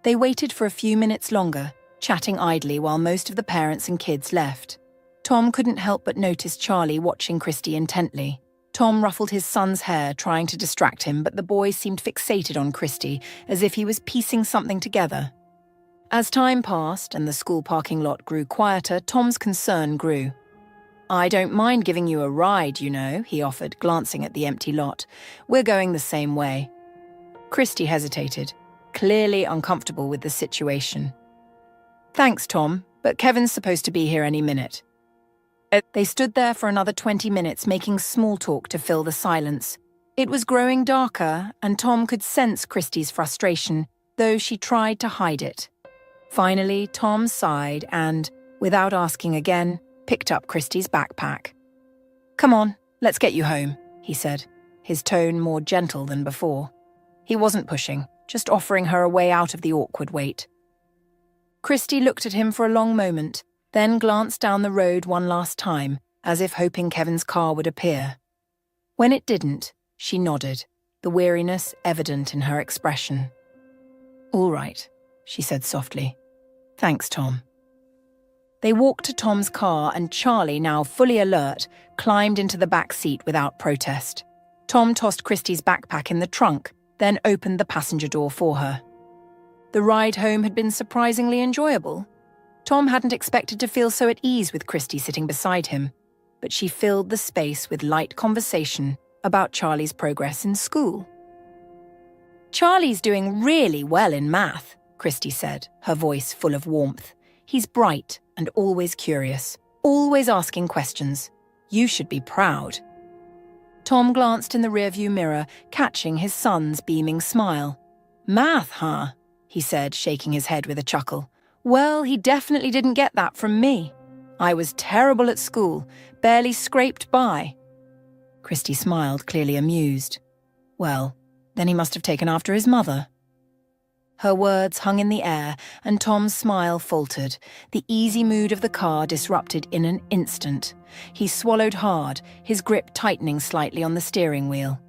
A: They waited for a few minutes longer, chatting idly while most of the parents and kids left. Tom couldn't help but notice Charlie watching Christie intently. Tom ruffled his son's hair, trying to distract him, but the boy seemed fixated on Christie, as if he was piecing something together. As time passed and the school parking lot grew quieter, Tom's concern grew. I don't mind giving you a ride, you know, he offered, glancing at the empty lot. We're going the same way. Christy hesitated, clearly uncomfortable with the situation. Thanks, Tom, but Kevin's supposed to be here any minute. They stood there for another 20 minutes, making small talk to fill the silence. It was growing darker, and Tom could sense Christy's frustration, though she tried to hide it. Finally, Tom sighed and, without asking again, picked up Christy's backpack. Come on, let's get you home, he said, his tone more gentle than before. He wasn't pushing, just offering her a way out of the awkward wait. Christy looked at him for a long moment, then glanced down the road one last time, as if hoping Kevin's car would appear. When it didn't, she nodded, the weariness evident in her expression. All right, she said softly. Thanks, Tom. They walked to Tom's car and Charlie, now fully alert, climbed into the back seat without protest. Tom tossed Christy's backpack in the trunk, then opened the passenger door for her. The ride home had been surprisingly enjoyable. Tom hadn't expected to feel so at ease with Christy sitting beside him, but she filled the space with light conversation about Charlie's progress in school. Charlie's doing really well in math, Christy said, her voice full of warmth. He's bright and always curious, always asking questions. You should be proud. Tom glanced in the rearview mirror, catching his son's beaming smile. Math, huh? He said, shaking his head with a chuckle. Well, he definitely didn't get that from me. I was terrible at school, barely scraped by. Christy smiled, clearly amused. Well, then he must have taken after his mother. Her words hung in the air, and Tom's smile faltered, the easy mood of the car disrupted in an instant. He swallowed hard, his grip tightening slightly on the steering wheel.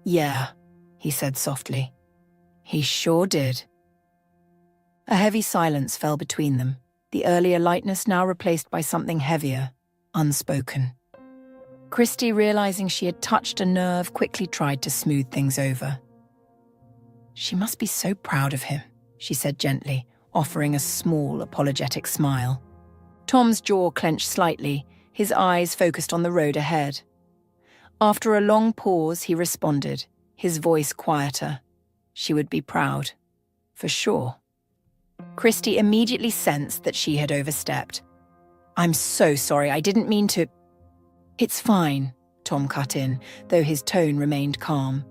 A: Yeah, he said softly. He sure did. A heavy silence fell between them, the earlier lightness now replaced by something heavier, unspoken. Christy, realizing she had touched a nerve, quickly tried to smooth things over. She must be so proud of him, she said gently, offering a small, apologetic smile. Tom's jaw clenched slightly, his eyes focused on the road ahead. After a long pause, he responded, his voice quieter. She would be proud, for sure. Christy immediately sensed that she had overstepped. I'm so sorry, I didn't mean to... It's fine, Tom cut in, though his tone remained calm.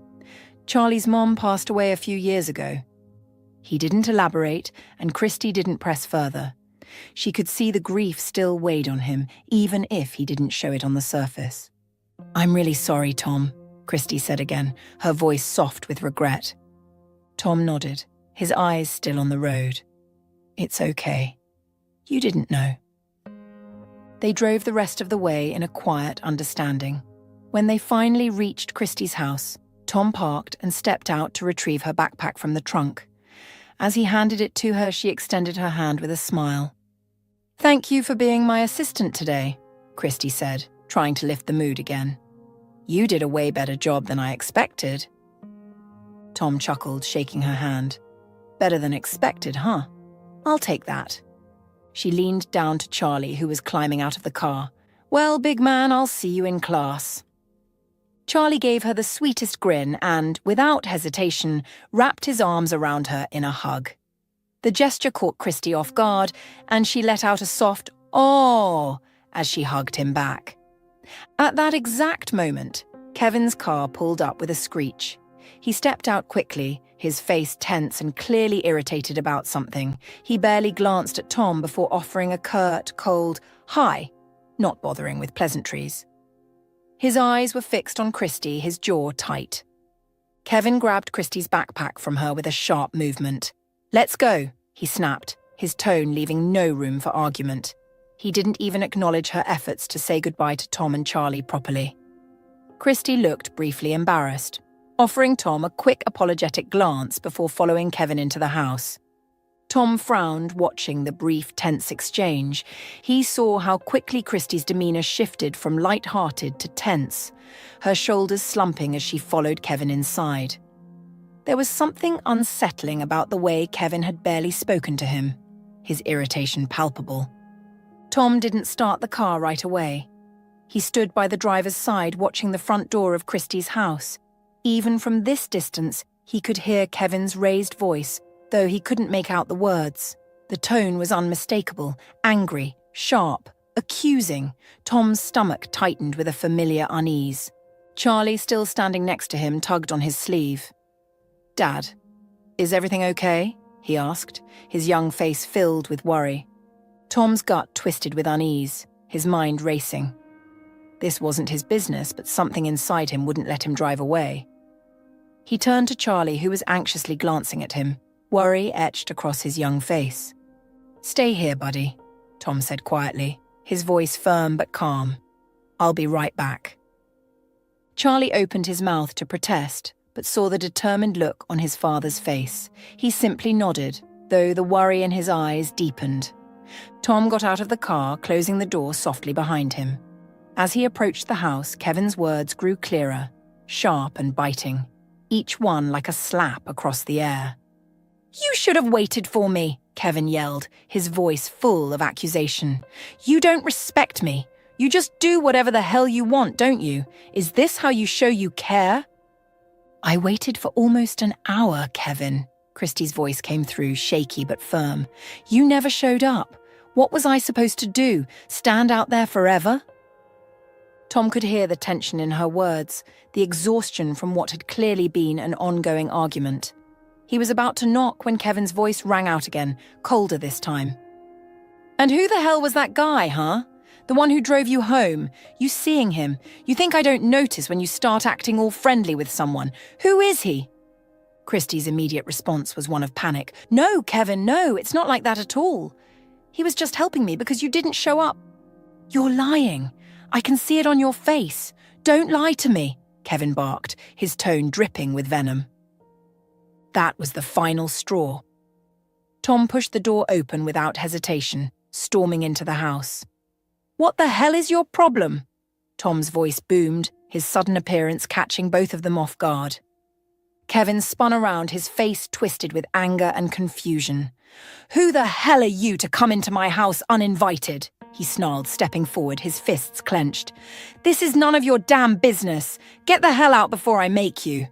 A: Charlie's mom passed away a few years ago. He didn't elaborate, and Christy didn't press further. She could see the grief still weighed on him, even if he didn't show it on the surface. I'm really sorry, Tom, Christy said again, her voice soft with regret. Tom nodded, his eyes still on the road. It's okay. You didn't know. They drove the rest of the way in a quiet understanding. When they finally reached Christy's house, Tom parked and stepped out to retrieve her backpack from the trunk. As he handed it to her, she extended her hand with a smile. Thank you for being my assistant today, Christy said, trying to lift the mood again. You did a way better job than I expected. Tom chuckled, shaking her hand. Better than expected, huh? I'll take that. She leaned down to Charlie, who was climbing out of the car. Well, big man, I'll see you in class. Charlie gave her the sweetest grin and, without hesitation, wrapped his arms around her in a hug. The gesture caught Christy off guard, and she let out a soft "oh" as she hugged him back. At that exact moment, Kevin's car pulled up with a screech. He stepped out quickly, his face tense and clearly irritated about something. He barely glanced at Tom before offering a curt, cold "hi," not bothering with pleasantries. His eyes were fixed on Christy, his jaw tight. Kevin grabbed Christy's backpack from her with a sharp movement. Let's go, he snapped, his tone leaving no room for argument. He didn't even acknowledge her efforts to say goodbye to Tom and Charlie properly. Christy looked briefly embarrassed, offering Tom a quick apologetic glance before following Kevin into the house. Tom frowned, watching the brief, tense exchange. He saw how quickly Christy's demeanor shifted from light-hearted to tense, her shoulders slumping as she followed Kevin inside. There was something unsettling about the way Kevin had barely spoken to him, his irritation palpable. Tom didn't start the car right away. He stood by the driver's side watching the front door of Christie's house. Even from this distance, he could hear Kevin's raised voice, though he couldn't make out the words. The tone was unmistakable, angry, sharp, accusing. Tom's stomach tightened with a familiar unease. Charlie, still standing next to him, tugged on his sleeve. "Dad, is everything okay?" he asked, his young face filled with worry. Tom's gut twisted with unease, his mind racing. This wasn't his business, but something inside him wouldn't let him drive away. He turned to Charlie, who was anxiously glancing at him, worry etched across his young face. "Stay here, buddy," Tom said quietly, his voice firm but calm. "I'll be right back." Charlie opened his mouth to protest, but saw the determined look on his father's face. He simply nodded, though the worry in his eyes deepened. Tom got out of the car, closing the door softly behind him. As he approached the house, Kevin's words grew clearer, sharp and biting, each one like a slap across the air. "You should have waited for me," Kevin yelled, his voice full of accusation. "You don't respect me. You just do whatever the hell you want, don't you? Is this how you show you care?" "I waited for almost an hour, Kevin," Christie's voice came through, shaky but firm. "You never showed up. What was I supposed to do? Stand out there forever?" Tom could hear the tension in her words, the exhaustion from what had clearly been an ongoing argument. He was about to knock when Kevin's voice rang out again, colder this time. "And who the hell was that guy, huh? The one who drove you home? You seeing him? You think I don't notice when you start acting all friendly with someone? Who is he?" Christie's immediate response was one of panic. "No, Kevin, no, it's not like that at all. He was just helping me because you didn't show up." "You're lying. I can see it on your face. Don't lie to me," Kevin barked, his tone dripping with venom. That was the final straw. Tom pushed the door open without hesitation, storming into the house. "What the hell is your problem?" Tom's voice boomed, his sudden appearance catching both of them off guard. Kevin spun around, his face twisted with anger and confusion. "Who the hell are you to come into my house uninvited?" he snarled, stepping forward, his fists clenched. "This is none of your damn business. Get the hell out before I make you."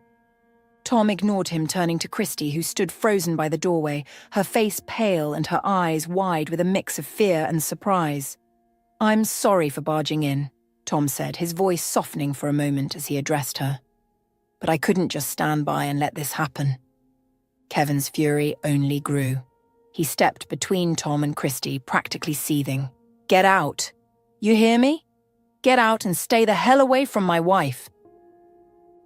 A: Tom ignored him, turning to Christie, who stood frozen by the doorway, her face pale and her eyes wide with a mix of fear and surprise. "I'm sorry for barging in," Tom said, his voice softening for a moment as he addressed her. "But I couldn't just stand by and let this happen." Kevin's fury only grew. He stepped between Tom and Christie, practically seething. "Get out. You hear me? Get out and stay the hell away from my wife."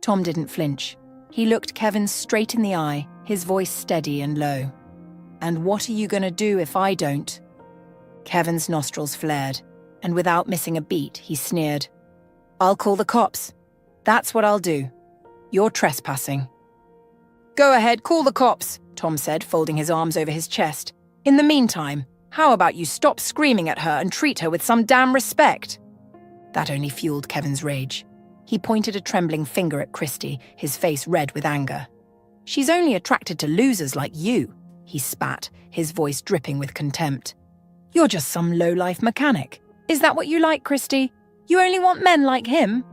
A: Tom didn't flinch. He looked Kevin straight in the eye, his voice steady and low. "And what are you going to do if I don't?" Kevin's nostrils flared, and without missing a beat, he sneered. "I'll call the cops. That's what I'll do. You're trespassing." "Go ahead, call the cops," Tom said, folding his arms over his chest. "In the meantime, how about you stop screaming at her and treat her with some damn respect?" That only fueled Kevin's rage. He pointed a trembling finger at Christie, his face red with anger. "She's only attracted to losers like you," he spat, his voice dripping with contempt. "You're just some low-life mechanic. Is that what you like, Christie? You only want men like him?"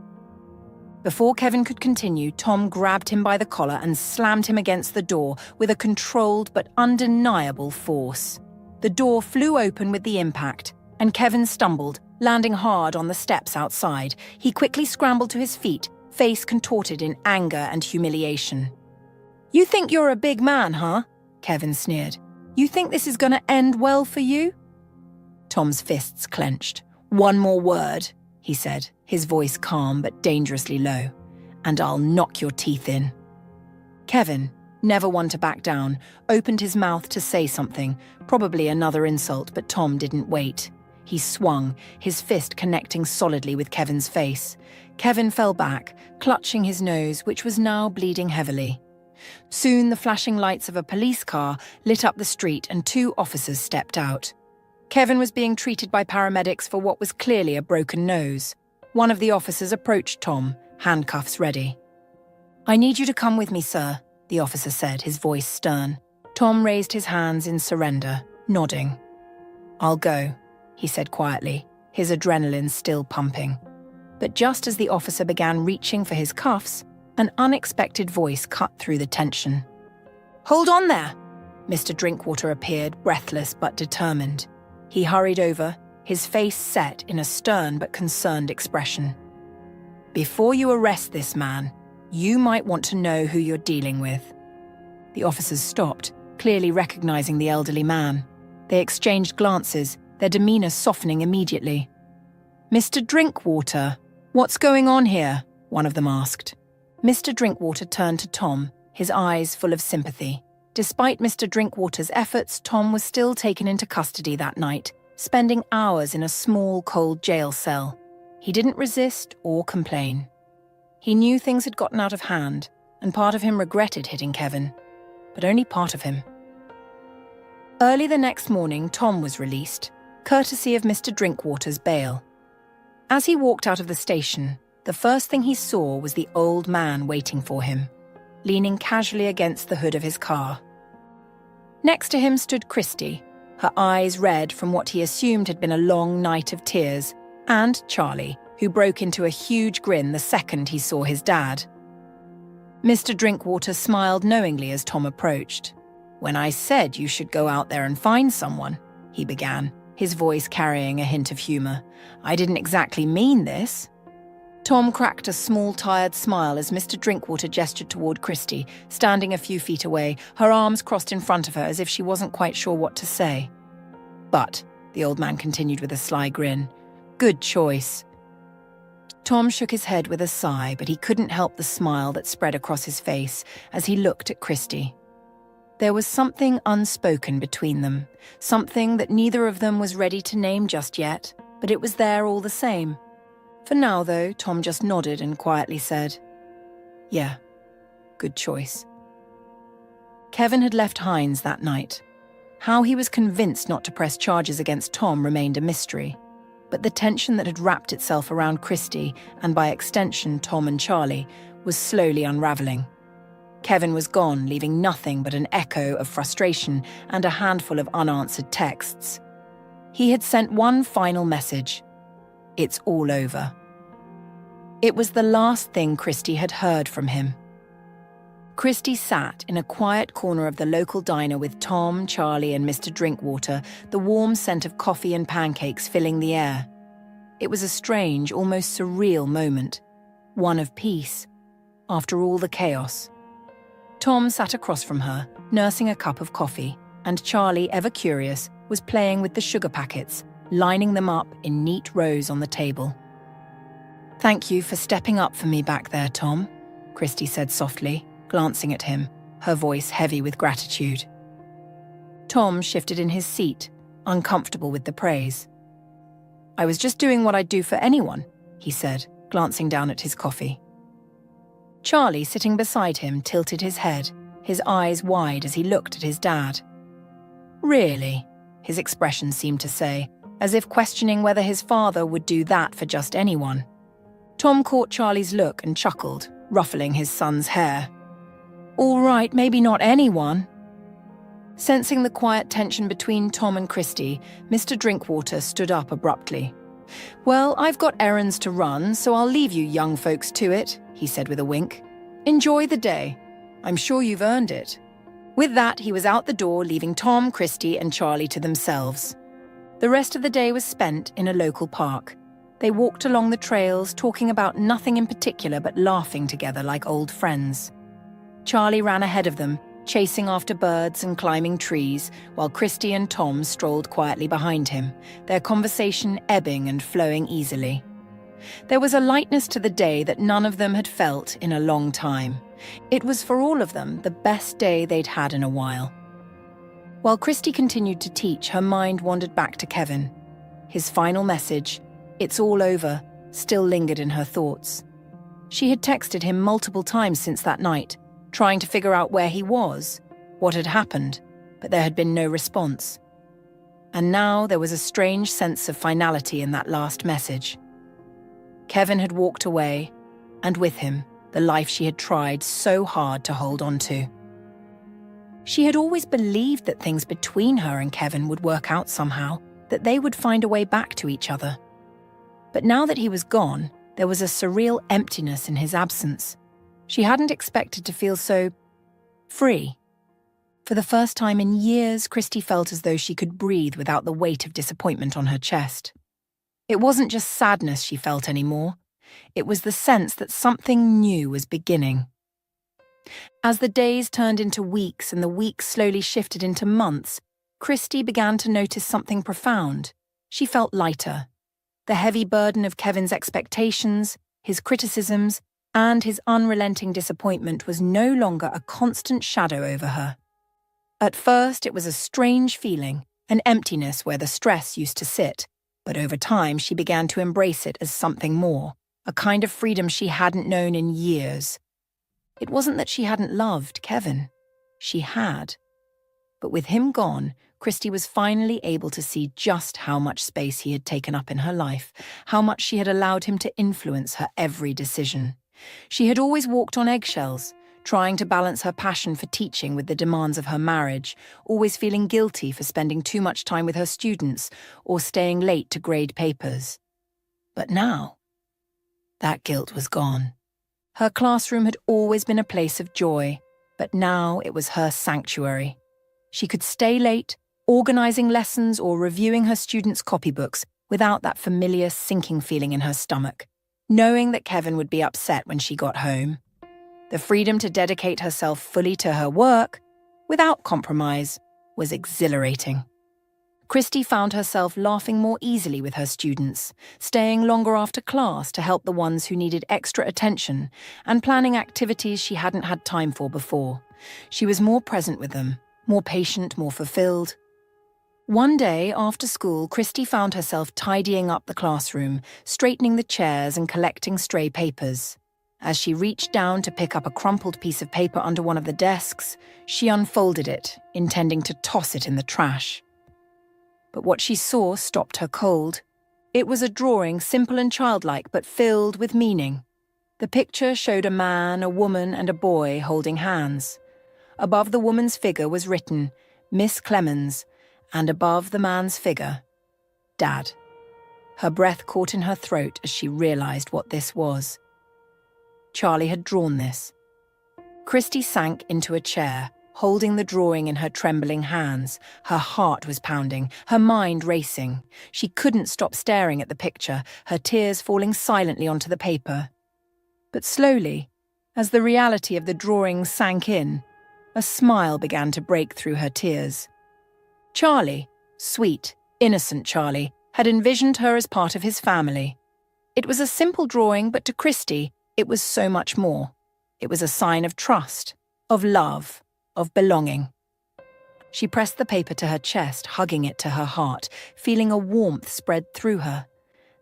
A: Before Kevin could continue, Tom grabbed him by the collar and slammed him against the door with a controlled but undeniable force. The door flew open with the impact, and Kevin stumbled, landing hard on the steps outside. He quickly scrambled to his feet, face contorted in anger and humiliation. "You think you're a big man, huh?" Kevin sneered. "You think this is going to end well for you?" Tom's fists clenched. "One more word," he said, his voice calm but dangerously low, "and I'll knock your teeth in." Kevin, never one to back down, opened his mouth to say something, probably another insult, but Tom didn't wait. He swung, his fist connecting solidly with Kevin's face. Kevin fell back, clutching his nose, which was now bleeding heavily. Soon the flashing lights of a police car lit up the street and 2 officers stepped out. Kevin was being treated by paramedics for what was clearly a broken nose. One of the officers approached Tom, handcuffs ready. "I need you to come with me, sir," the officer said, his voice stern. Tom raised his hands in surrender, nodding. "I'll go," he said quietly, his adrenaline still pumping. But just as the officer began reaching for his cuffs, an unexpected voice cut through the tension. "Hold on there!" Mr. Drinkwater appeared, breathless but determined. He hurried over, his face set in a stern but concerned expression. "Before you arrest this man, you might want to know who you're dealing with." The officers stopped, clearly recognizing the elderly man. They exchanged glances, their demeanor softening immediately. "Mr. Drinkwater, what's going on here?" one of them asked. Mr. Drinkwater turned to Tom, his eyes full of sympathy. Despite Mr. Drinkwater's efforts, Tom was still taken into custody that night, spending hours in a small, cold jail cell. He didn't resist or complain. He knew things had gotten out of hand, and part of him regretted hitting Kevin, but only part of him. Early the next morning, Tom was released, courtesy of Mr. Drinkwater's bail. As he walked out of the station, the first thing he saw was the old man waiting for him, leaning casually against the hood of his car. Next to him stood Christy, her eyes red from what he assumed had been a long night of tears, and Charlie, who broke into a huge grin the second he saw his dad. Mr. Drinkwater smiled knowingly as Tom approached. "When I said you should go out there and find someone," he began, his voice carrying a hint of humor, "I didn't exactly mean this." Tom cracked a small, tired smile as Mr. Drinkwater gestured toward Christy, standing a few feet away, her arms crossed in front of her as if she wasn't quite sure what to say. "But," the old man continued with a sly grin, "good choice." Tom shook his head with a sigh, but he couldn't help the smile that spread across his face as he looked at Christy. There was something unspoken between them, something that neither of them was ready to name just yet, but it was there all the same. For now, though, Tom just nodded and quietly said, "Yeah, good choice." Kevin had left Hines that night. How he was convinced not to press charges against Tom remained a mystery, but the tension that had wrapped itself around Christy, and by extension Tom and Charlie, was slowly unraveling. Kevin was gone, leaving nothing but an echo of frustration and a handful of unanswered texts. He had sent one final message: "It's all over." It was the last thing Christy had heard from him. Christy sat in a quiet corner of the local diner with Tom, Charlie, and Mr. Drinkwater, the warm scent of coffee and pancakes filling the air. It was a strange, almost surreal moment, one of peace, after all the chaos. Tom sat across from her, nursing a cup of coffee, and Charlie, ever curious, was playing with the sugar packets, lining them up in neat rows on the table. "Thank you for stepping up for me back there, Tom," Christy said softly, glancing at him, her voice heavy with gratitude. Tom shifted in his seat, uncomfortable with the praise. "I was just doing what I'd do for anyone," he said, glancing down at his coffee. Charlie, sitting beside him, tilted his head, his eyes wide as he looked at his dad. "Really?" his expression seemed to say, as if questioning whether his father would do that for just anyone. Tom caught Charlie's look and chuckled, ruffling his son's hair. "All right, maybe not anyone." Sensing the quiet tension between Tom and Christy, Mr. Drinkwater stood up abruptly. "Well, I've got errands to run, so I'll leave you young folks to it," he said with a wink. "Enjoy the day. I'm sure you've earned it." With that, he was out the door, leaving Tom, Christy, and Charlie to themselves. The rest of the day was spent in a local park. They walked along the trails, talking about nothing in particular but laughing together like old friends. Charlie ran ahead of them, chasing after birds and climbing trees, while Christy and Tom strolled quietly behind him, their conversation ebbing and flowing easily. There was a lightness to the day that none of them had felt in a long time. It was for all of them the best day they'd had in a while. While Christy continued to teach, her mind wandered back to Kevin. His final message, "It's all over," still lingered in her thoughts. She had texted him multiple times since that night, trying to figure out where he was, what had happened, but there had been no response. And now there was a strange sense of finality in that last message. Kevin had walked away, and with him, the life she had tried so hard to hold on to. She had always believed that things between her and Kevin would work out somehow, that they would find a way back to each other. But now that he was gone, There was a surreal emptiness in his absence. She hadn't expected to feel so free. For the first time in years, Christy felt as though she could breathe without the weight of disappointment on her chest. It wasn't just sadness she felt anymore. It was the sense that something new was beginning. As the days turned into weeks and the weeks slowly shifted into months, Christy began to notice something profound. She felt lighter. The heavy burden of Kevin's expectations, his criticisms, and his unrelenting disappointment was no longer a constant shadow over her. At first, it was a strange feeling, an emptiness where the stress used to sit, but over time she began to embrace it as something more, a kind of freedom she hadn't known in years. It wasn't that she hadn't loved Kevin. She had. But with him gone, Christy was finally able to see just how much space he had taken up in her life, how much she had allowed him to influence her every decision. She had always walked on eggshells, trying to balance her passion for teaching with the demands of her marriage, always feeling guilty for spending too much time with her students or staying late to grade papers. But now, that guilt was gone. Her classroom had always been a place of joy, but now it was her sanctuary. She could stay late, organizing lessons or reviewing her students' copybooks without that familiar sinking feeling in her stomach, knowing that Kevin would be upset when she got home. The freedom to dedicate herself fully to her work, without compromise, was exhilarating. Christy found herself laughing more easily with her students, staying longer after class to help the ones who needed extra attention, and planning activities she hadn't had time for before. She was more present with them, more patient, more fulfilled. One day, after school, Christy found herself tidying up the classroom, straightening the chairs and collecting stray papers. As she reached down to pick up a crumpled piece of paper under one of the desks, she unfolded it, intending to toss it in the trash. But what she saw stopped her cold. It was a drawing, simple and childlike, but filled with meaning. The picture showed a man, a woman, and a boy holding hands. Above the woman's figure was written, Miss Clemens, and above the man's figure, Dad. Her breath caught in her throat as she realized what this was. Charlie had drawn this. Christy sank into a chair, holding the drawing in her trembling hands. Her heart was pounding, her mind racing. She couldn't stop staring at the picture, her tears falling silently onto the paper. But slowly, as the reality of the drawing sank in, a smile began to break through her tears. Charlie, sweet, innocent Charlie, had envisioned her as part of his family. It was a simple drawing, but to Christy, it was so much more. It was a sign of trust, of love, of belonging. She pressed the paper to her chest, hugging it to her heart, feeling a warmth spread through her.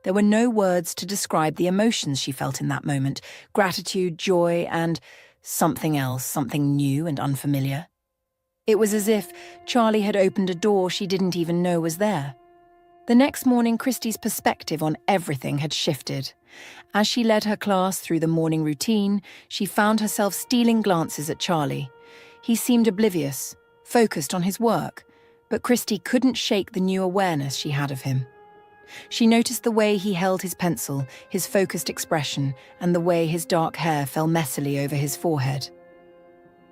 A: There were no words to describe the emotions she felt in that moment: gratitude, joy, and something else, something new and unfamiliar. It was as if Charlie had opened a door she didn't even know was there. The next morning, Christy's perspective on everything had shifted. As she led her class through the morning routine, she found herself stealing glances at Charlie. He seemed oblivious, focused on his work, but Christy couldn't shake the new awareness she had of him. She noticed the way he held his pencil, his focused expression, and the way his dark hair fell messily over his forehead.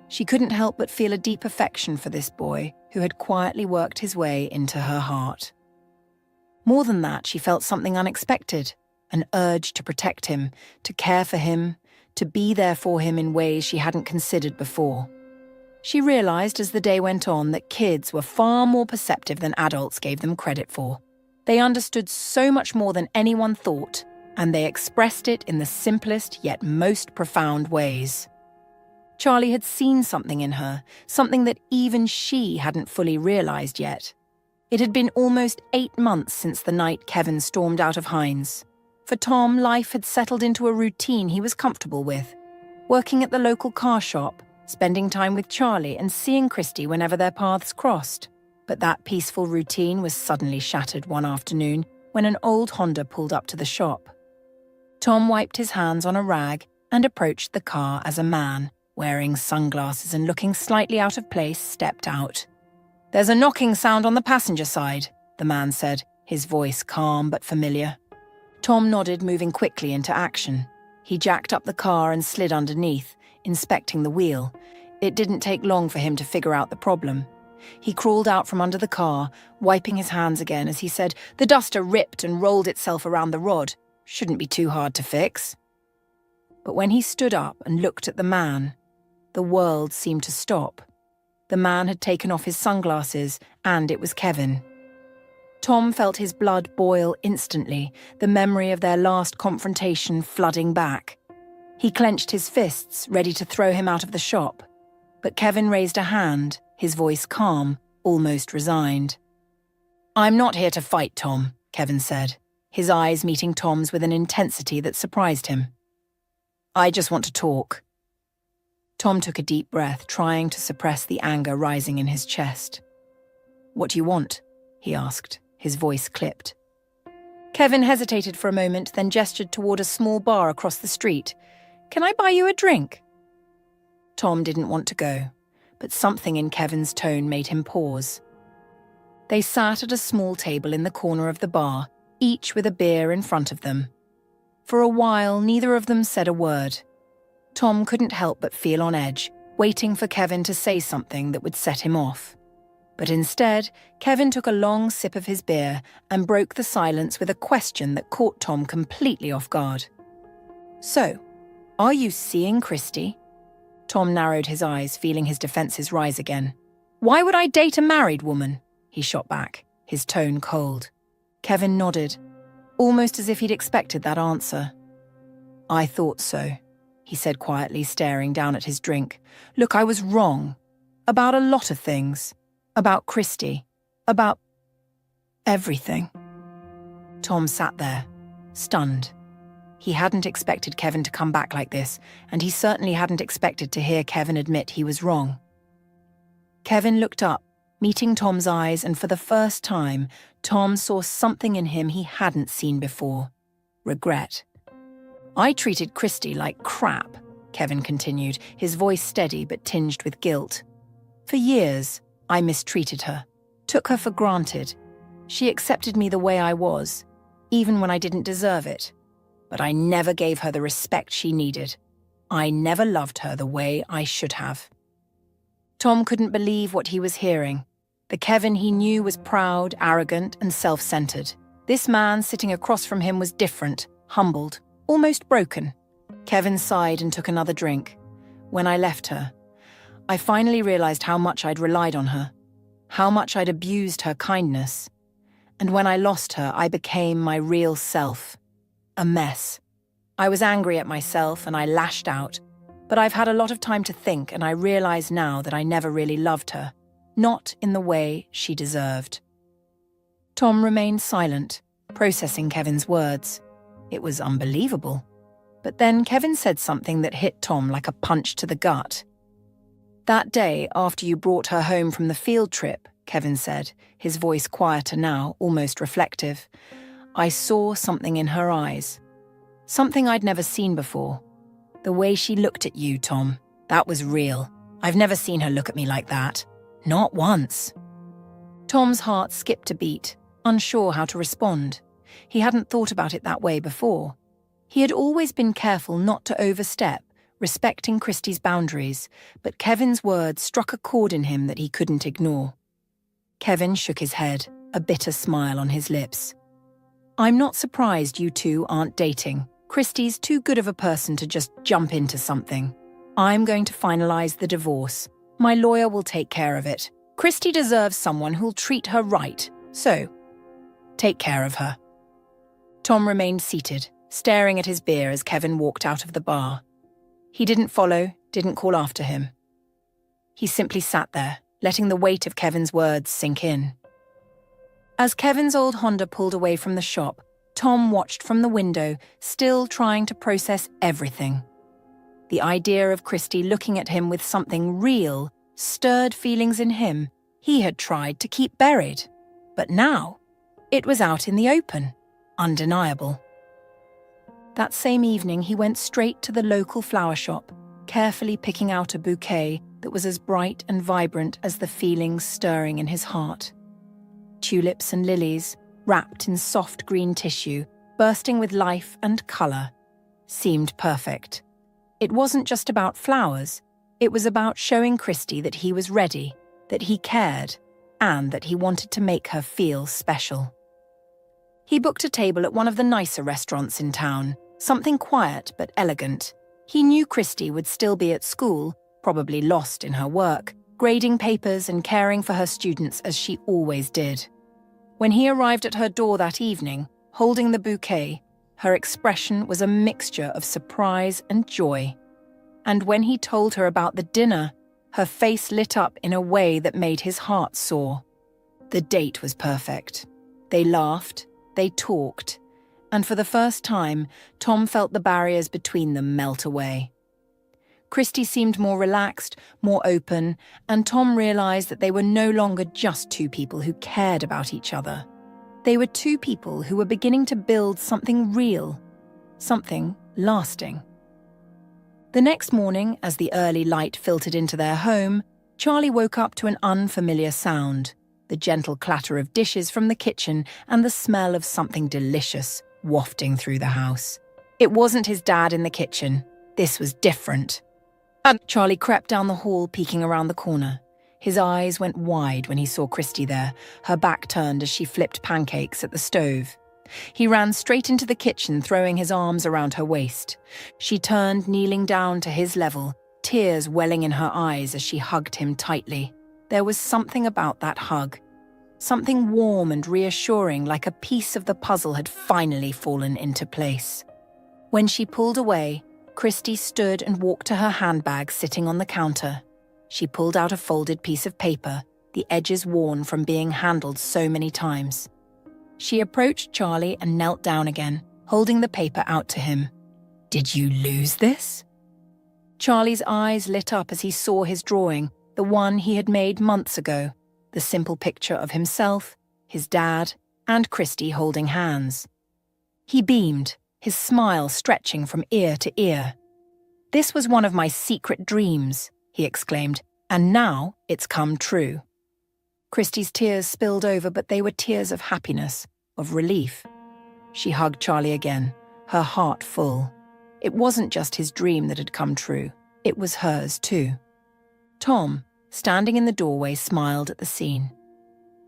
A: She couldn't help but feel a deep affection for this boy who had quietly worked his way into her heart. More than that, she felt something unexpected, an urge to protect him, to care for him, to be there for him in ways she hadn't considered before. She realized as the day went on that kids were far more perceptive than adults gave them credit for. They understood so much more than anyone thought, and they expressed it in the simplest yet most profound ways. Charlie had seen something in her, something that even she hadn't fully realized yet. It had been almost 8 months since the night Kevin stormed out of Heinz. For Tom, life had settled into a routine he was comfortable with, working at the local car shop, spending time with Charlie and seeing Christy whenever their paths crossed. But that peaceful routine was suddenly shattered one afternoon when an old Honda pulled up to the shop. Tom wiped his hands on a rag and approached the car as a man, wearing sunglasses and looking slightly out of place, stepped out. "There's a knocking sound on the passenger side," the man said, his voice calm but familiar. Tom nodded, moving quickly into action. He jacked up the car and slid underneath, inspecting the wheel. It didn't take long for him to figure out the problem. He crawled out from under the car, wiping his hands again as he said, "The duster ripped and rolled itself around the rod. Shouldn't be too hard to fix." But when he stood up and looked at the man, the world seemed to stop. The man had taken off his sunglasses, and it was Kevin. Tom felt his blood boil instantly, the memory of their last confrontation flooding back. He clenched his fists, ready to throw him out of the shop. But Kevin raised a hand, his voice calm, almost resigned. "I'm not here to fight, Tom," Kevin said, his eyes meeting Tom's with an intensity that surprised him. "I just want to talk." Tom took a deep breath, trying to suppress the anger rising in his chest. "What do you want?" he asked, his voice clipped. Kevin hesitated for a moment, then gestured toward a small bar across the street. "Can I buy you a drink?" Tom didn't want to go, but something in Kevin's tone made him pause. They sat at a small table in the corner of the bar, each with a beer in front of them. For a while, neither of them said a word. Tom couldn't help but feel on edge, waiting for Kevin to say something that would set him off. But instead, Kevin took a long sip of his beer and broke the silence with a question that caught Tom completely off guard. "So, are you seeing Christy?" Tom narrowed his eyes, feeling his defenses rise again. "Why would I date a married woman?" he shot back, his tone cold. Kevin nodded, almost as if he'd expected that answer. "I thought so," he said quietly, staring down at his drink. "Look, I was wrong. About a lot of things. About Christy. About everything." Tom sat there, stunned. He hadn't expected Kevin to come back like this, and he certainly hadn't expected to hear Kevin admit he was wrong. Kevin looked up, meeting Tom's eyes, and for the first time, Tom saw something in him he hadn't seen before. Regret. "I treated Christy like crap," Kevin continued, his voice steady but tinged with guilt. "For years, I mistreated her, took her for granted. She accepted me the way I was, even when I didn't deserve it. But I never gave her the respect she needed. I never loved her the way I should have." Tom couldn't believe what he was hearing. The Kevin he knew was proud, arrogant, and self-centered. This man sitting across from him was different, humbled, almost broken. Kevin sighed and took another drink. "When I left her, I finally realized how much I'd relied on her, how much I'd abused her kindness. And when I lost her, I became my real self. A mess. I was angry at myself and I lashed out, but I've had a lot of time to think and I realize now that I never really loved her, not in the way she deserved." Tom remained silent, processing Kevin's words. It was unbelievable. But then Kevin said something that hit Tom like a punch to the gut. "That day after you brought her home from the field trip," Kevin said, his voice quieter now, almost reflective, "I saw something in her eyes. Something I'd never seen before. The way she looked at you, Tom, that was real. I've never seen her look at me like that. Not once." Tom's heart skipped a beat, unsure how to respond. He hadn't thought about it that way before. He had always been careful not to overstep, respecting Christy's boundaries, but Kevin's words struck a chord in him that he couldn't ignore. Kevin shook his head, a bitter smile on his lips. "I'm not surprised you two aren't dating. Christy's too good of a person to just jump into something. I'm going to finalize the divorce. My lawyer will take care of it. Christy deserves someone who'll treat her right, so take care of her." Tom remained seated, staring at his beer as Kevin walked out of the bar. He didn't follow, didn't call after him. He simply sat there, letting the weight of Kevin's words sink in. As Kevin's old Honda pulled away from the shop, Tom watched from the window, still trying to process everything. The idea of Christy looking at him with something real stirred feelings in him he had tried to keep buried. But now, it was out in the open, undeniable. That same evening, he went straight to the local flower shop, carefully picking out a bouquet that was as bright and vibrant as the feelings stirring in his heart. Tulips and lilies, wrapped in soft green tissue, bursting with life and colour, seemed perfect. It wasn't just about flowers, it was about showing Christy that he was ready, that he cared, and that he wanted to make her feel special. He booked a table at one of the nicer restaurants in town, something quiet but elegant. He knew Christy would still be at school, probably lost in her work, grading papers and caring for her students as she always did. When he arrived at her door that evening, holding the bouquet, her expression was a mixture of surprise and joy. And when he told her about the dinner, her face lit up in a way that made his heart soar. The date was perfect. They laughed, they talked, and for the first time, Tom felt the barriers between them melt away. Christy seemed more relaxed, more open, and Tom realized that they were no longer just two people who cared about each other. They were two people who were beginning to build something real, something lasting. The next morning, as the early light filtered into their home, Charlie woke up to an unfamiliar sound, the gentle clatter of dishes from the kitchen and the smell of something delicious wafting through the house. It wasn't his dad in the kitchen. This was different. Charlie crept down the hall, peeking around the corner. His eyes went wide when he saw Christy there, her back turned as she flipped pancakes at the stove. He ran straight into the kitchen, throwing his arms around her waist. She turned, kneeling down to his level, tears welling in her eyes as she hugged him tightly. There was something about that hug, something warm and reassuring, like a piece of the puzzle had finally fallen into place. When she pulled away, Christy stood and walked to her handbag sitting on the counter. She pulled out a folded piece of paper, the edges worn from being handled so many times. She approached Charlie and knelt down again, holding the paper out to him. "Did you lose this?" Charlie's eyes lit up as he saw his drawing, the one he had made months ago, the simple picture of himself, his dad, and Christy holding hands. He beamed, his smile stretching from ear to ear. "This was one of my secret dreams," he exclaimed, "and now it's come true." Christy's tears spilled over, but they were tears of happiness, of relief. She hugged Charlie again, her heart full. It wasn't just his dream that had come true, it was hers too. Tom, standing in the doorway, smiled at the scene.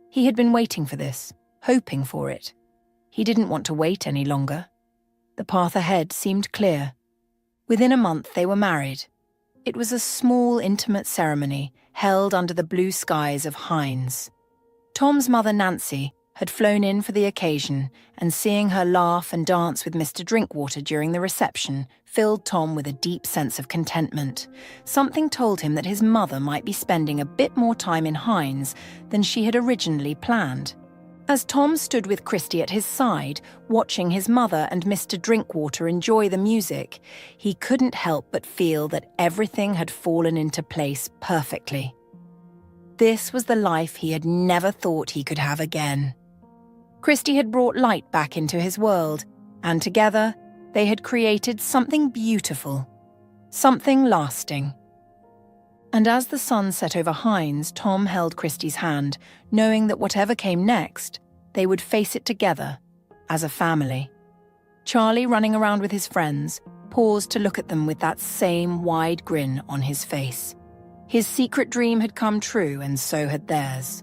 A: He had been waiting for this, hoping for it. He didn't want to wait any longer. The path ahead seemed clear. Within a month they were married. It was a small, intimate ceremony held under the blue skies of Hines. Tom's mother, Nancy, had flown in for the occasion, and seeing her laugh and dance with Mr. Drinkwater during the reception filled Tom with a deep sense of contentment. Something told him that his mother might be spending a bit more time in Hines than she had originally planned. As Tom stood with Christy at his side, watching his mother and Mr. Drinkwater enjoy the music, he couldn't help but feel that everything had fallen into place perfectly. This was the life he had never thought he could have again. Christy had brought light back into his world, and together they had created something beautiful, something lasting. And as the sun set over Hines, Tom held Christy's hand, knowing that whatever came next, they would face it together, as a family. Charlie, running around with his friends, paused to look at them with that same wide grin on his face. His secret dream had come true, and so had theirs.